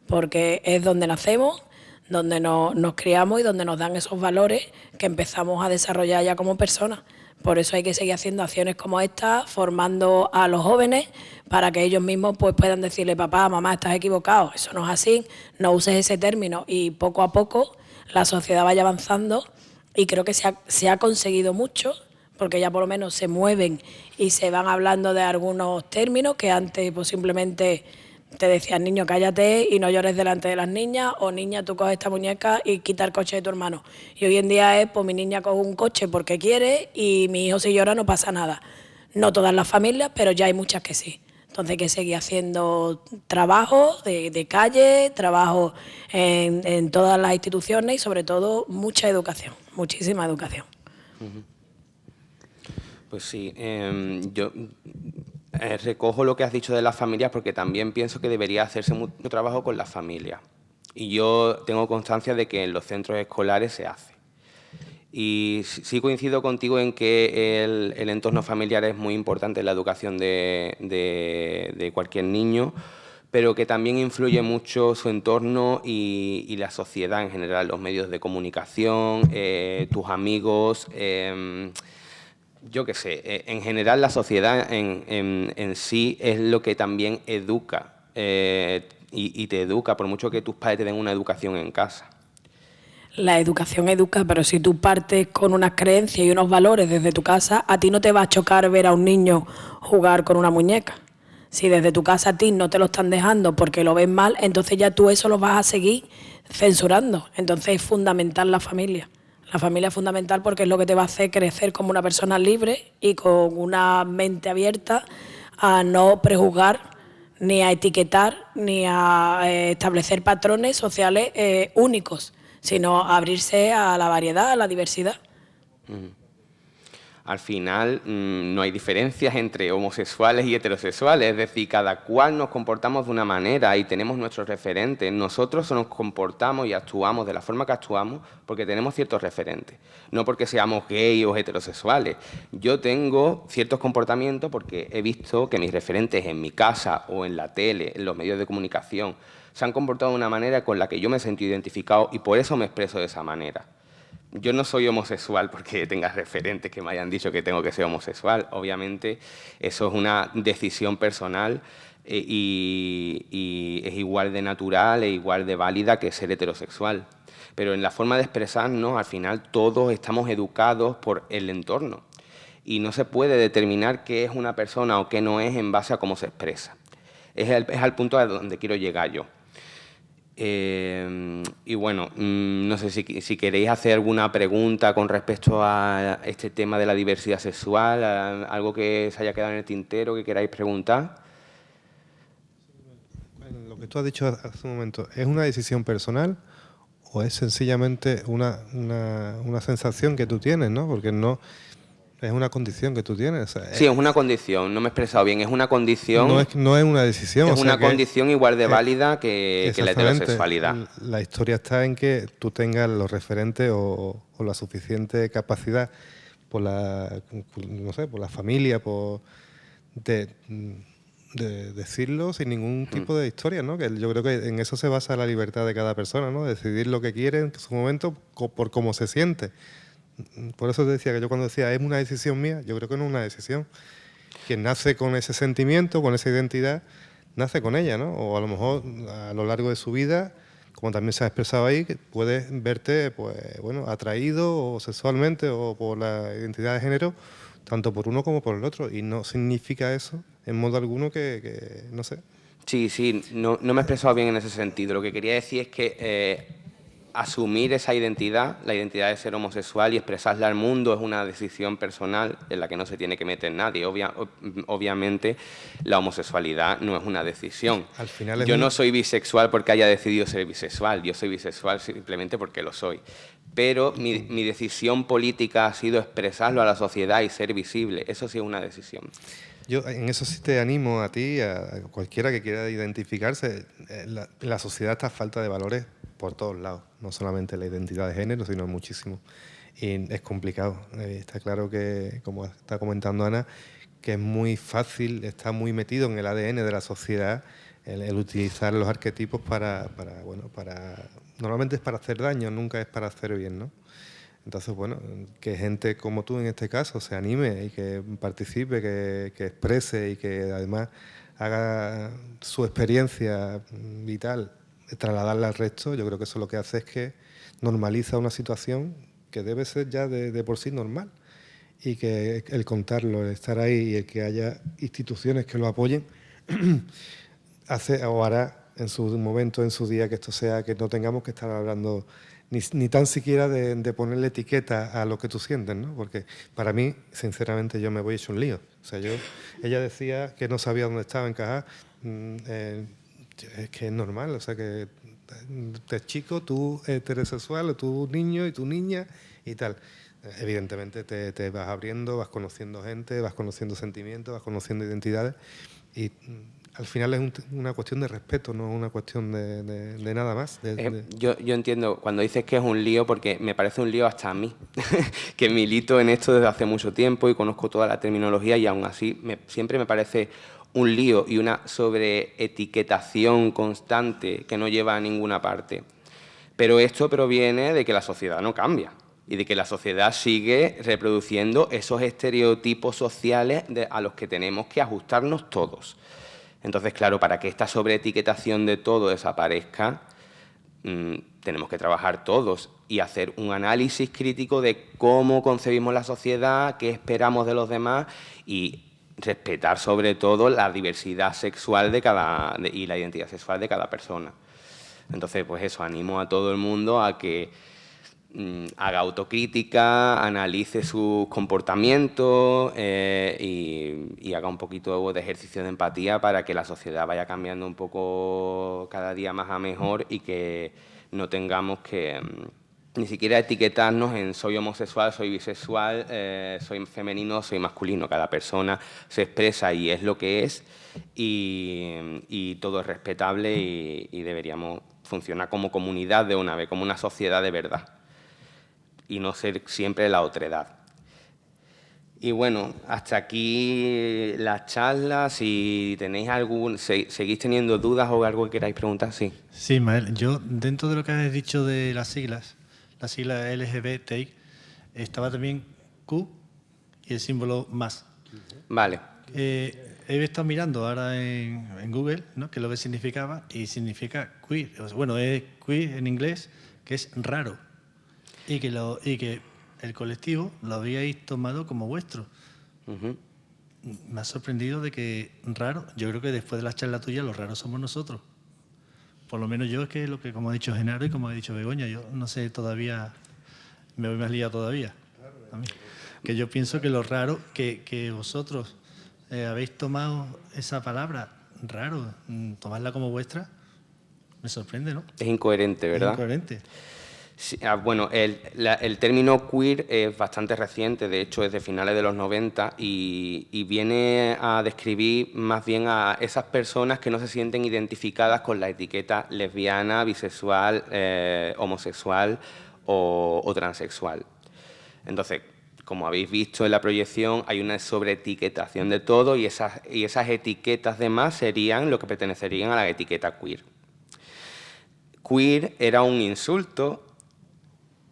porque es donde nacemos, donde nos criamos y donde nos dan esos valores que empezamos a desarrollar ya como personas. Por eso hay que seguir haciendo acciones como esta, formando a los jóvenes para que ellos mismos pues, puedan decirle, papá, mamá, estás equivocado, eso no es así, no uses ese término. Y poco a poco la sociedad vaya avanzando y creo que se ha conseguido mucho, porque ya por lo menos se mueven y se van hablando de algunos términos que antes pues, simplemente te decían, niño, cállate y no llores delante de las niñas, o niña, tú coges esta muñeca y quita el coche de tu hermano. Y hoy en día es, pues mi niña coge un coche porque quiere y mi hijo si llora no pasa nada. No todas las familias, pero ya hay muchas que sí. Entonces hay que seguir haciendo trabajo de calle, trabajo en todas las instituciones y sobre todo mucha educación, muchísima educación. Pues sí, yo recojo lo que has dicho de las familias porque también pienso que debería hacerse mucho trabajo con las familias. Y yo tengo constancia de que en los centros escolares se hace. Y sí coincido contigo en que el entorno familiar es muy importante en la educación de cualquier niño, pero que también influye mucho su entorno y la sociedad en general, los medios de comunicación, tus amigos, Yo qué sé, en general la sociedad en sí es lo que también educa y te educa, por mucho que tus padres te den una educación en casa. La educación educa, pero si tú partes con unas creencias y unos valores desde tu casa, a ti no te va a chocar ver a un niño jugar con una muñeca. Si desde tu casa a ti no te lo están dejando porque lo ves mal, entonces ya tú eso lo vas a seguir censurando. Entonces es fundamental la familia. La familia es fundamental porque es lo que te va a hacer crecer como una persona libre y con una mente abierta a no prejuzgar, ni a etiquetar, ni a establecer patrones sociales únicos, sino a abrirse a la variedad, a la diversidad. Al final no hay diferencias entre homosexuales y heterosexuales, es decir, cada cual nos comportamos de una manera y tenemos nuestros referentes. Nosotros nos comportamos y actuamos de la forma que actuamos porque tenemos ciertos referentes, no porque seamos gay o heterosexuales. Yo tengo ciertos comportamientos porque he visto que mis referentes en mi casa o en la tele, en los medios de comunicación, se han comportado de una manera con la que yo me he sentido identificado y por eso me expreso de esa manera. Yo no soy homosexual porque tenga referentes que me hayan dicho que tengo que ser homosexual. Obviamente eso es una decisión personal y es igual de natural e igual de válida que ser heterosexual. Pero en la forma de expresarnos, al final todos estamos educados por el entorno y no se puede determinar qué es una persona o qué no es en base a cómo se expresa. Es al punto a donde quiero llegar yo. Y bueno, no sé si queréis hacer alguna pregunta con respecto a este tema de la diversidad sexual, algo que se haya quedado en el tintero que queráis preguntar. Lo que tú has dicho hace un momento, ¿es una decisión personal o es sencillamente una sensación que tú tienes, ¿no? Porque no es una condición que tú tienes. O sea, sí, es una condición, no me he expresado bien, es una condición. No es una decisión. Es una condición igual de válida que la heterosexualidad. La historia está en que tú tengas los referentes o la suficiente capacidad por la familia, de decirlo sin ningún tipo de historia, ¿no? Que yo creo que en eso se basa la libertad de cada persona, ¿no? Decidir lo que quiere en su momento por cómo se siente. Por eso te decía que yo cuando decía es una decisión mía, yo creo que no es una decisión. Quien nace con ese sentimiento, con esa identidad, nace con ella, ¿no? O a lo mejor a lo largo de su vida, como también se ha expresado ahí, que puedes verte, pues, bueno, atraído o sexualmente o por la identidad de género, tanto por uno como por el otro. Y no significa eso, en modo alguno, que no sé. Sí, no me he expresado bien en ese sentido. Lo que quería decir es que asumir esa identidad, la identidad de ser homosexual y expresarla al mundo es una decisión personal en la que no se tiene que meter nadie. Obviamente la homosexualidad no es una decisión. Al final yo no soy bisexual porque haya decidido ser bisexual, yo soy bisexual simplemente porque lo soy. Pero mi decisión política ha sido expresarlo a la sociedad y ser visible. Eso sí es una decisión. Yo en eso sí te animo a ti, a cualquiera que quiera identificarse. La sociedad está a falta de valores por todos lados, no solamente la identidad de género, sino muchísimo. Y es complicado. Está claro que, como está comentando Ana, que es muy fácil, está muy metido en el ADN de la sociedad el utilizar los arquetipos normalmente es para hacer daño, nunca es para hacer bien, ¿no? Entonces, bueno, que gente como tú en este caso se anime y que participe, que exprese y que además haga su experiencia vital, trasladarla al resto, yo creo que eso lo que hace es que normaliza una situación que debe ser ya de por sí normal. Y que el contarlo, el estar ahí y el que haya instituciones que lo apoyen, hace o hará en su momento, en su día, que esto sea, que no tengamos que estar hablando ni tan siquiera de ponerle etiqueta a lo que tú sientes, ¿no? Porque para mí, sinceramente, yo me voy hecho un lío. O sea, ella decía que no sabía dónde estaba encajada. Es que es normal, o sea, que te chico, tú heterosexual, o tú niño y tu niña y tal. Evidentemente te vas abriendo, vas conociendo gente, vas conociendo sentimientos, vas conociendo identidades y al final es una cuestión de respeto, no una cuestión de nada más. Yo entiendo cuando dices que es un lío, porque me parece un lío hasta a mí, que milito en esto desde hace mucho tiempo y conozco toda la terminología y aún así siempre me parece un lío y una sobreetiquetación constante que no lleva a ninguna parte. Pero esto proviene de que la sociedad no cambia. y de que la sociedad sigue reproduciendo esos estereotipos sociales a los que tenemos que ajustarnos todos. Entonces, claro, para que esta sobreetiquetación de todo desaparezca, tenemos que trabajar todos y hacer un análisis crítico de cómo concebimos la sociedad, qué esperamos de los demás y respetar sobre todo la diversidad sexual y la identidad sexual de cada persona. Entonces, pues eso, animo a todo el mundo a que haga autocrítica, analice sus comportamientos y haga un poquito de ejercicio de empatía para que la sociedad vaya cambiando un poco cada día más a mejor y que no tengamos que ni siquiera etiquetarnos en soy homosexual, soy bisexual, soy femenino, soy masculino. Cada persona se expresa y es lo que es y todo es respetable y deberíamos funcionar como comunidad de una vez, como una sociedad de verdad y no ser siempre la otredad. Y bueno, hasta aquí las charlas. Si tenéis seguís teniendo dudas o algo que queráis preguntar, sí. Sí, Ismael, yo dentro de lo que has dicho de las siglas LGBTI, estaba también Q y el símbolo más. Vale. He estado mirando ahora en Google, ¿no?, qué es lo que significaba, y significa queer. Bueno, es queer en inglés, que es raro, y que el colectivo lo habíais tomado como vuestro. Me ha sorprendido de que raro. Yo creo que después de la charla tuya, los raros somos nosotros. Por lo menos yo, es que lo que, como ha dicho Genaro y como ha dicho Begoña, yo no sé todavía, me voy más liado todavía. A mí. Que yo pienso que lo raro, que vosotros habéis tomado esa palabra, raro, tomarla como vuestra, me sorprende, ¿no? Es incoherente, ¿verdad? Es incoherente. Sí, bueno, el término queer es bastante reciente, de hecho es de finales de los 90 y viene a describir más bien a esas personas que no se sienten identificadas con la etiqueta lesbiana, bisexual, homosexual o transexual. Entonces, como habéis visto en la proyección, hay una sobreetiquetación de todo y esas etiquetas de más serían lo que pertenecerían a la etiqueta queer. Queer era un insulto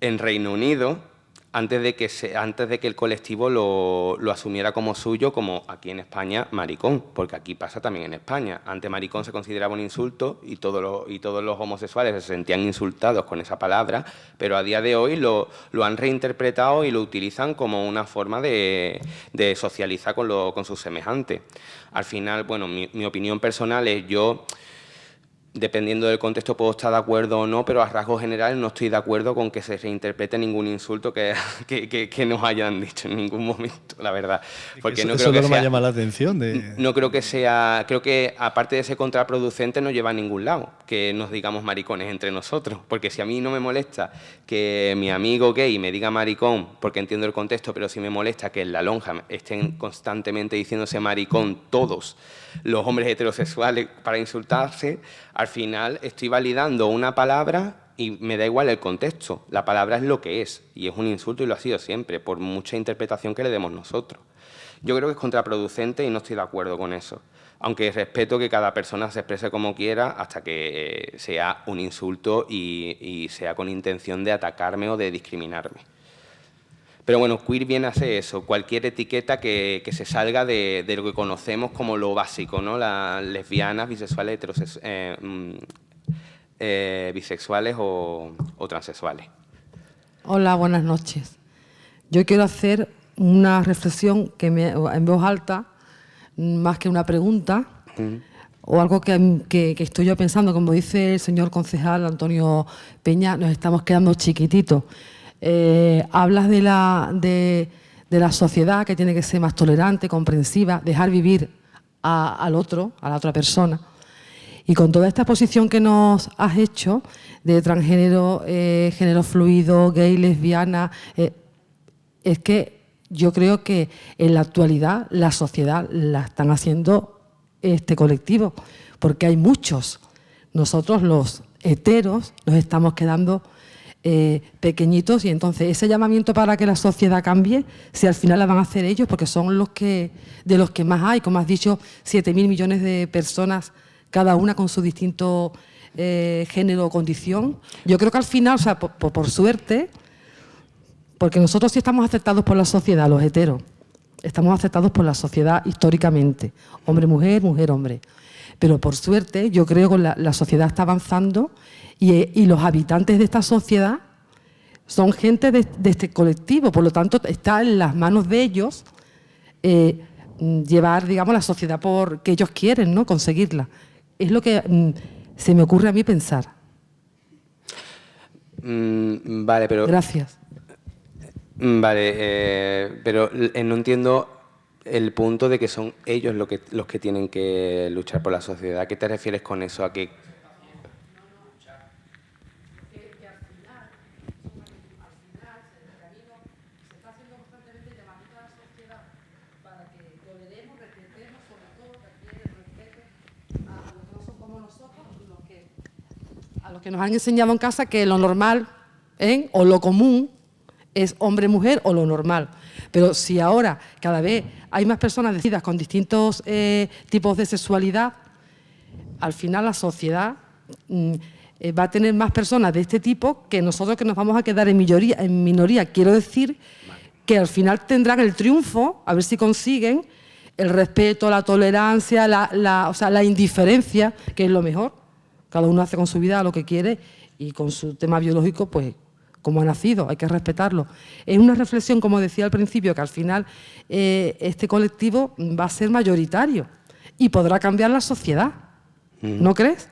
en Reino Unido antes de que el colectivo lo asumiera como suyo, como aquí en España, maricón, porque aquí pasa también en España. Antes maricón se consideraba un insulto y todos los homosexuales se sentían insultados con esa palabra, pero a día de hoy lo han reinterpretado y lo utilizan como una forma de socializar con sus semejantes. Al final, bueno, mi opinión personal es dependiendo del contexto puedo estar de acuerdo o no, pero a rasgos generales no estoy de acuerdo con que se reinterprete ningún insulto que nos hayan dicho en ningún momento, la verdad. Porque eso me llama la atención. No creo que sea... Creo que, aparte de ser contraproducente, no lleva a ningún lado que nos digamos maricones entre nosotros. Porque si a mí no me molesta que mi amigo gay me diga maricón, porque entiendo el contexto, pero si me molesta que en la lonja estén constantemente diciéndose maricón todos los hombres heterosexuales para insultarse, al final estoy validando una palabra y me da igual el contexto. La palabra es lo que es y es un insulto y lo ha sido siempre, por mucha interpretación que le demos nosotros. Yo creo que es contraproducente y no estoy de acuerdo con eso, aunque respeto que cada persona se exprese como quiera hasta que sea un insulto y sea con intención de atacarme o de discriminarme. Pero bueno, queer viene a ser eso, cualquier etiqueta que se salga de lo que conocemos como lo básico, ¿no? Las lesbianas, bisexuales, bisexuales o transexuales. Hola, buenas noches. Yo quiero hacer una reflexión en voz alta, más que una pregunta, o algo que estoy yo pensando, como dice el señor concejal Antonio Peña, nos estamos quedando chiquititos. Hablas de la sociedad que tiene que ser más tolerante, comprensiva, dejar vivir al otro, a la otra persona. Y con toda esta exposición que nos has hecho de transgénero, género fluido, gay, lesbiana, es que yo creo que en la actualidad la sociedad la están haciendo este colectivo, porque hay muchos. Nosotros los heteros nos estamos quedando pequeñitos y entonces ese llamamiento para que la sociedad cambie, si al final la van a hacer ellos, porque son de los que más hay, como has dicho, 7.000 millones de personas, cada una con su distinto género o condición. Yo creo que al final, o sea, por suerte, Porque nosotros sí estamos aceptados por la sociedad, los heteros. Estamos aceptados por la sociedad históricamente. Hombre-mujer, mujer-hombre. Pero por suerte, yo creo que la sociedad está avanzando y los habitantes de esta sociedad son gente de este colectivo. Por lo tanto, está en las manos de ellos llevar, digamos, la sociedad por que ellos quieren, ¿no? Conseguirla. Es lo que se me ocurre a mí pensar. Vale, pero... Gracias. Vale, pero no entiendo el punto de que son ellos los que tienen que luchar por la sociedad. ¿A qué te refieres con eso? ¿A qué? A los que nos han enseñado en casa que lo normal o lo común es hombre-mujer o lo normal. Pero si ahora cada vez hay más personas decididas con distintos tipos de sexualidad, al final la sociedad va a tener más personas de este tipo que nosotros, que nos vamos a quedar en minoría. Quiero decir que al final tendrán el triunfo, a ver si consiguen el respeto, la tolerancia, o sea, la indiferencia, que es lo mejor. Cada uno hace con su vida lo que quiere y con su tema biológico, pues, como ha nacido, hay que respetarlo. Es una reflexión, como decía al principio, que al final este colectivo va a ser mayoritario y podrá cambiar la sociedad. ¿No crees?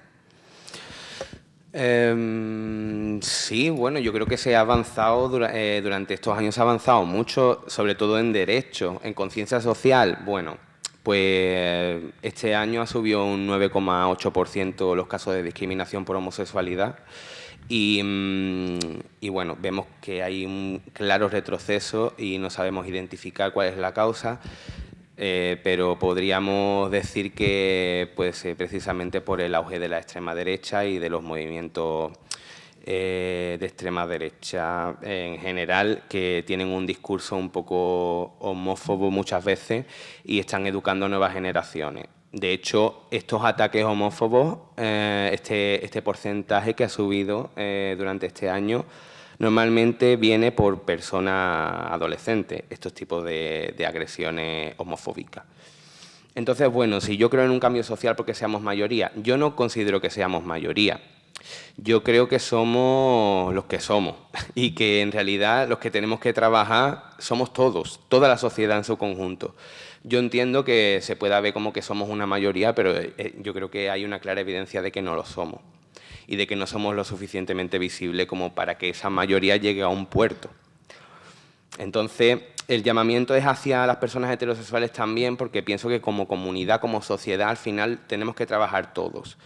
Sí, bueno, yo creo que se ha avanzado, durante estos años se ha avanzado mucho, sobre todo en derecho, en conciencia social. Bueno, pues este año ha subido un 9,8% los casos de discriminación por homosexualidad. Y bueno, vemos que hay un claro retroceso y no sabemos identificar cuál es la causa, pero podríamos decir que puede ser precisamente por el auge de la extrema derecha y de los movimientos de extrema derecha en general, que tienen un discurso un poco homófobo muchas veces y están educando a nuevas generaciones. De hecho, estos ataques homófobos, este porcentaje que ha subido durante este año, normalmente viene por personas adolescentes, estos tipos de agresiones homofóbicas. Entonces, bueno, si yo creo en un cambio social porque seamos mayoría, yo no considero que seamos mayoría. Yo creo que somos los que somos y que en realidad los que tenemos que trabajar somos todos, toda la sociedad en su conjunto. Yo entiendo que se pueda ver como que somos una mayoría, pero yo creo que hay una clara evidencia de que no lo somos y de que no somos lo suficientemente visibles como para que esa mayoría llegue a un puerto. Entonces, el llamamiento es hacia las personas heterosexuales también, porque pienso que como comunidad, como sociedad, al final tenemos que trabajar todos.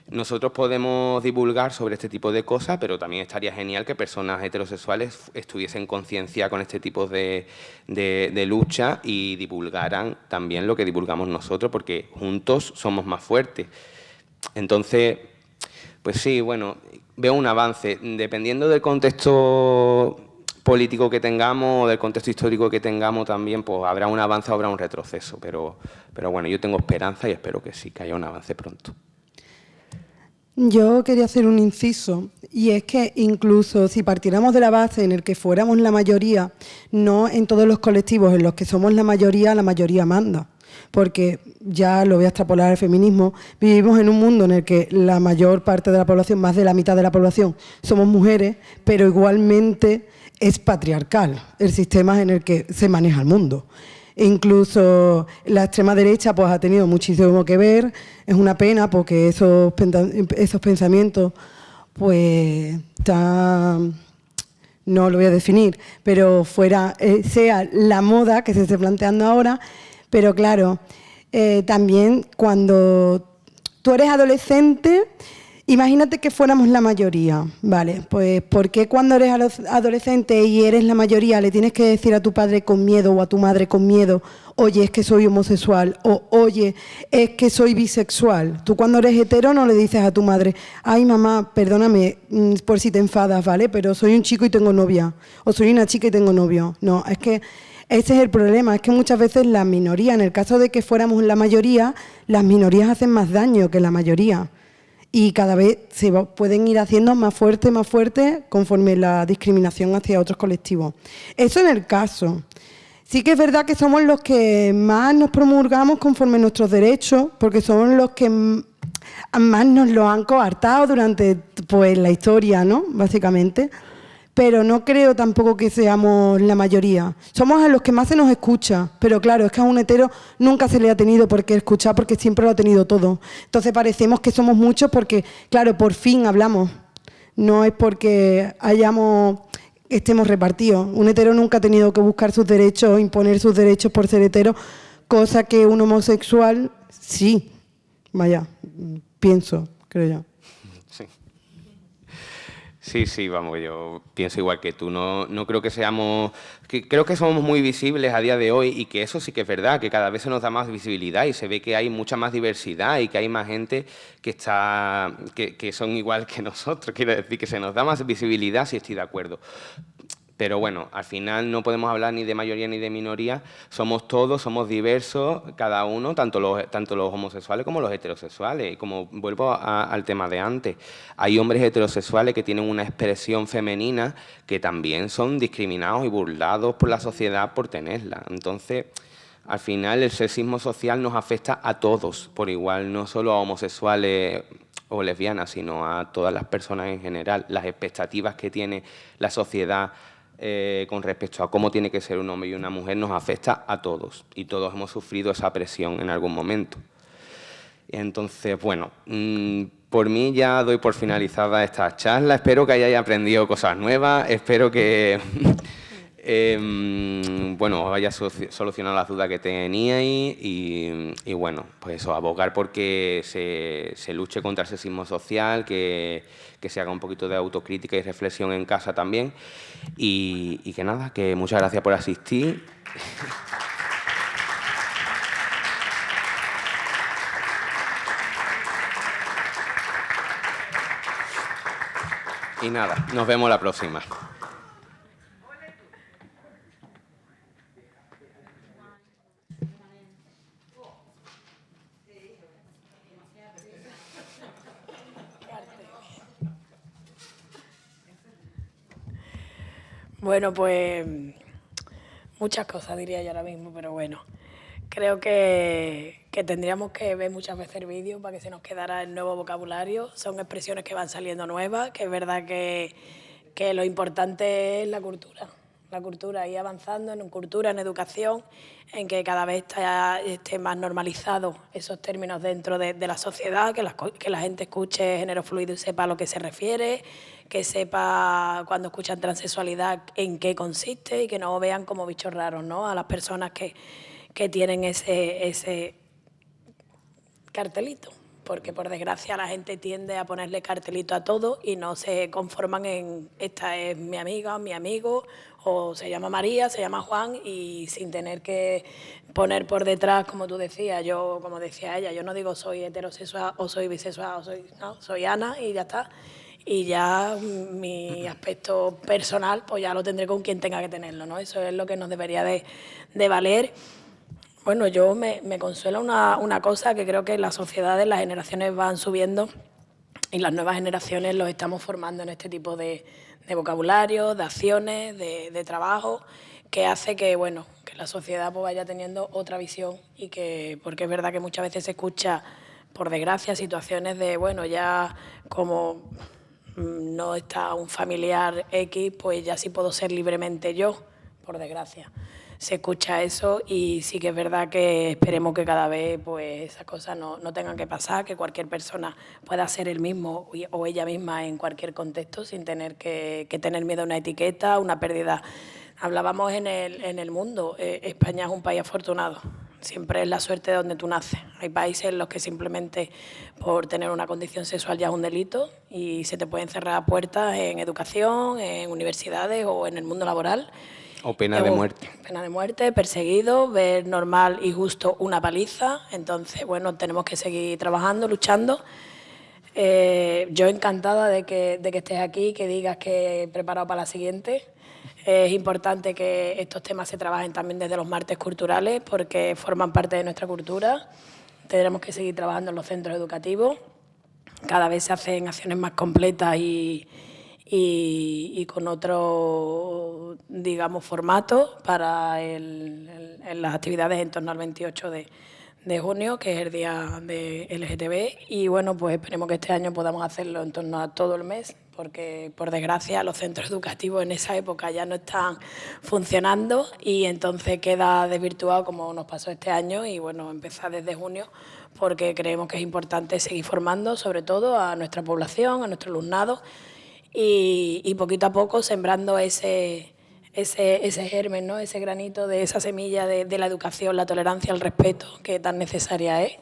Nosotros podemos divulgar sobre este tipo de cosas, pero también estaría genial que personas heterosexuales estuviesen conciencia con este tipo de lucha y divulgaran también lo que divulgamos nosotros, porque juntos somos más fuertes. Entonces, pues sí, bueno, veo un avance. Dependiendo del contexto político que tengamos o del contexto histórico que tengamos también, pues habrá un avance o habrá un retroceso. Pero bueno, yo tengo esperanza y espero que sí, que haya un avance pronto. Yo quería hacer un inciso, y es que incluso si partiéramos de la base en el que fuéramos la mayoría, no en todos los colectivos en los que somos la mayoría manda. Porque, ya lo voy a extrapolar al feminismo, vivimos en un mundo en el que la mayor parte de la población, más de la mitad de la población, somos mujeres, pero igualmente es patriarcal el sistema en el que se maneja el mundo. Incluso la extrema derecha pues ha tenido muchísimo que ver. Es una pena porque esos pensamientos pues no lo voy a definir, pero sea la moda que se esté planteando ahora. Pero claro, también cuando tú eres adolescente, imagínate que fuéramos la mayoría, ¿vale? Pues ¿por qué cuando eres adolescente y eres la mayoría le tienes que decir a tu padre con miedo o a tu madre con miedo, oye, es que soy homosexual, o oye, es que soy bisexual? Tú cuando eres hetero no le dices a tu madre, ay mamá, perdóname por si te enfadas, ¿vale? Pero soy un chico y tengo novia, o soy una chica y tengo novio. No, es que ese es el problema, es que muchas veces la minoría, en el caso de que fuéramos la mayoría, las minorías hacen más daño que la mayoría. y cada vez pueden ir haciendo más fuertes conforme la discriminación hacia otros colectivos. Eso en el caso. Sí que es verdad que somos los que más nos promulgamos conforme a nuestros derechos, porque somos los que más nos lo han coartado durante pues, la historia, ¿no? Básicamente. Pero no creo tampoco que seamos la mayoría. Somos a los que más se nos escucha, pero claro, es que a un hetero nunca se le ha tenido por qué escuchar porque siempre lo ha tenido todo. Entonces parecemos que somos muchos porque, claro, por fin hablamos. No es porque estemos repartidos. Un hetero nunca ha tenido que buscar sus derechos, imponer sus derechos por ser hetero, cosa que un homosexual sí. Vaya, creo yo. Sí, vamos, yo pienso igual que tú. No creo que creo que somos muy visibles a día de hoy y que eso sí que es verdad, que cada vez se nos da más visibilidad y se ve que hay mucha más diversidad y que hay más gente que son igual que nosotros. Quiero decir, que se nos da más visibilidad, sí estoy de acuerdo. Pero bueno, al final no podemos hablar ni de mayoría ni de minoría, somos todos, somos diversos, cada uno, tanto los homosexuales como los heterosexuales. Y como vuelvo al tema de antes, hay hombres heterosexuales que tienen una expresión femenina que también son discriminados y burlados por la sociedad por tenerla. Entonces, al final el sexismo social nos afecta a todos por igual, no solo a homosexuales o lesbianas, sino a todas las personas en general. Las expectativas que tiene la sociedad con respecto a cómo tiene que ser un hombre y una mujer nos afecta a todos y todos hemos sufrido esa presión en algún momento. Entonces, bueno, por mí ya doy por finalizada esta charla. Espero que hayáis aprendido cosas nuevas, espero que bueno, os haya solucionado las dudas que teníais y bueno, pues eso, abogar porque se luche contra el sexismo social, que se haga un poquito de autocrítica y reflexión en casa también y que nada, que muchas gracias por asistir. Y nada, nos vemos la próxima. Bueno, pues muchas cosas diría yo ahora mismo, pero bueno, creo que tendríamos que ver muchas veces el vídeo para que se nos quedara el nuevo vocabulario. Son expresiones que van saliendo nuevas, que es verdad que lo importante es la cultura, ir avanzando en cultura, en educación, en que cada vez esté más normalizado esos términos dentro de la sociedad, que la gente escuche género fluido y sepa a lo que se refiere, que sepa cuando escuchan transexualidad en qué consiste y que no vean como bichos raros, ¿no? A las personas que tienen ese cartelito, porque por desgracia la gente tiende a ponerle cartelito a todo y no se conforman en esta es mi amiga, mi amigo, o se llama María, se llama Juan, y sin tener que poner por detrás, como tú decías, como decía ella, yo no digo soy heterosexual o soy bisexual, soy Ana y ya está. Y ya mi aspecto personal, pues ya lo tendré con quien tenga que tenerlo, ¿no? Eso es lo que nos debería de valer. Bueno, yo me consuela una cosa, que creo que las sociedades, las generaciones van subiendo y las nuevas generaciones los estamos formando en este tipo de vocabulario, de acciones, de trabajo, que hace que, bueno, que la sociedad pues vaya teniendo otra visión porque es verdad que muchas veces se escucha, por desgracia, situaciones de, bueno, ya como no está un familiar X, pues ya sí puedo ser libremente yo, por desgracia. Se escucha eso y sí que es verdad que esperemos que cada vez pues esas cosas no tengan que pasar, que cualquier persona pueda ser el mismo o ella misma en cualquier contexto sin tener que tener miedo a una etiqueta, una pérdida. Hablábamos en el mundo, España es un país afortunado. Siempre es la suerte de donde tú naces. Hay países en los que simplemente por tener una condición sexual ya es un delito y se te pueden cerrar puertas en educación, en universidades o en el mundo laboral. O pena de muerte. Pena de muerte, perseguido, ver normal y justo una paliza. Entonces, bueno, tenemos que seguir trabajando, luchando. Yo encantada de que estés aquí, que digas que he preparado para la siguiente. Es importante que estos temas se trabajen también desde los martes culturales porque forman parte de nuestra cultura. Tendremos que seguir trabajando en los centros educativos. cada vez se hacen acciones más completas y con otro, digamos, formato para en las actividades en torno al 28 de junio, que es el día de LGTB, y bueno, pues esperemos que este año podamos hacerlo en torno a todo el mes, porque por desgracia los centros educativos en esa época ya no están funcionando y entonces queda desvirtuado como nos pasó este año y bueno, empezar desde junio porque creemos que es importante seguir formando sobre todo a nuestra población, a nuestro alumnado y poquito a poco sembrando ese germen, ¿no? Ese granito de esa semilla de la educación, la tolerancia, el respeto que tan necesaria es.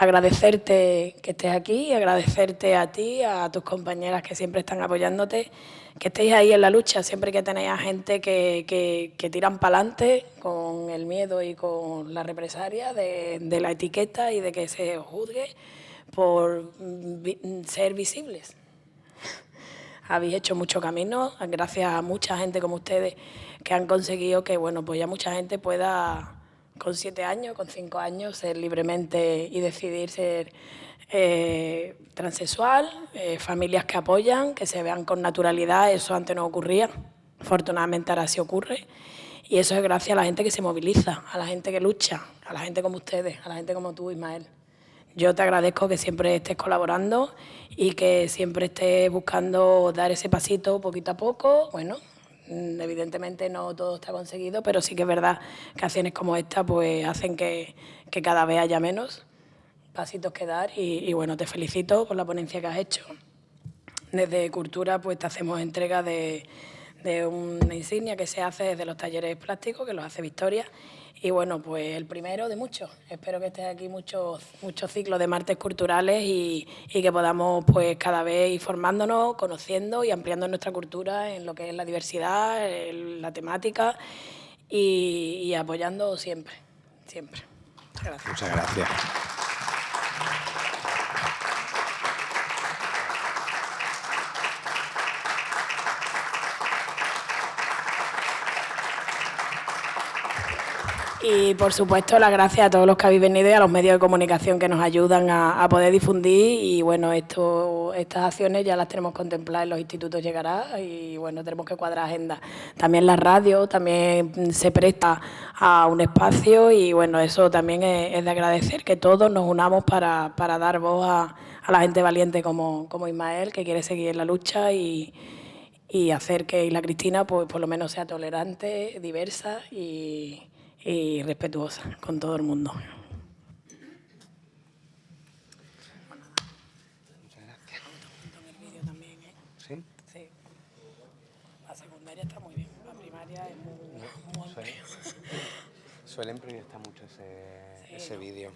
Agradecerte que estés aquí, agradecerte a ti, a tus compañeras que siempre están apoyándote, que estéis ahí en la lucha, siempre que tenéis a gente que tiran para adelante con el miedo y con la represalia de la etiqueta y de que se juzgue por ser visibles. Habéis hecho mucho camino, gracias a mucha gente como ustedes que han conseguido que bueno, pues ya mucha gente pueda con 7 años, con 5 años, ser libremente y decidir ser transexual, familias que apoyan, que se vean con naturalidad, eso antes no ocurría, afortunadamente ahora sí ocurre, y eso es gracias a la gente que se moviliza, a la gente que lucha, a la gente como ustedes, a la gente como tú, Ismael. Yo te agradezco que siempre estés colaborando y que siempre estés buscando dar ese pasito poquito a poco, bueno, evidentemente no todo está conseguido, pero sí que es verdad que acciones como esta pues hacen que cada vez haya menos pasitos que dar y bueno, te felicito por la ponencia que has hecho. Desde Cultura pues te hacemos entrega de una insignia que se hace desde los talleres plásticos, que los hace Victoria, y bueno, pues el primero de muchos. Espero que estés aquí muchos ciclos de martes culturales y que podamos pues cada vez ir formándonos, conociendo y ampliando nuestra cultura en lo que es la diversidad, la temática y apoyando siempre, siempre. Muchas gracias. Muchas gracias. Y, por supuesto, las gracias a todos los que habéis venido y a los medios de comunicación que nos ayudan a poder difundir. Y, bueno, estas acciones ya las tenemos contempladas en los institutos Llegará y, bueno, tenemos que cuadrar agenda. También la radio también se presta a un espacio y, bueno, eso también es de agradecer, que todos nos unamos para dar voz a la gente valiente como Ismael, que quiere seguir en la lucha y hacer que Isla Cristina, pues, por lo menos sea tolerante, diversa y respetuosa con todo el mundo. Muchas gracias. ¿Sí? Sí. La secundaria está muy bien, la primaria es muy amplia. Suelen proyectar mucho ese vídeo.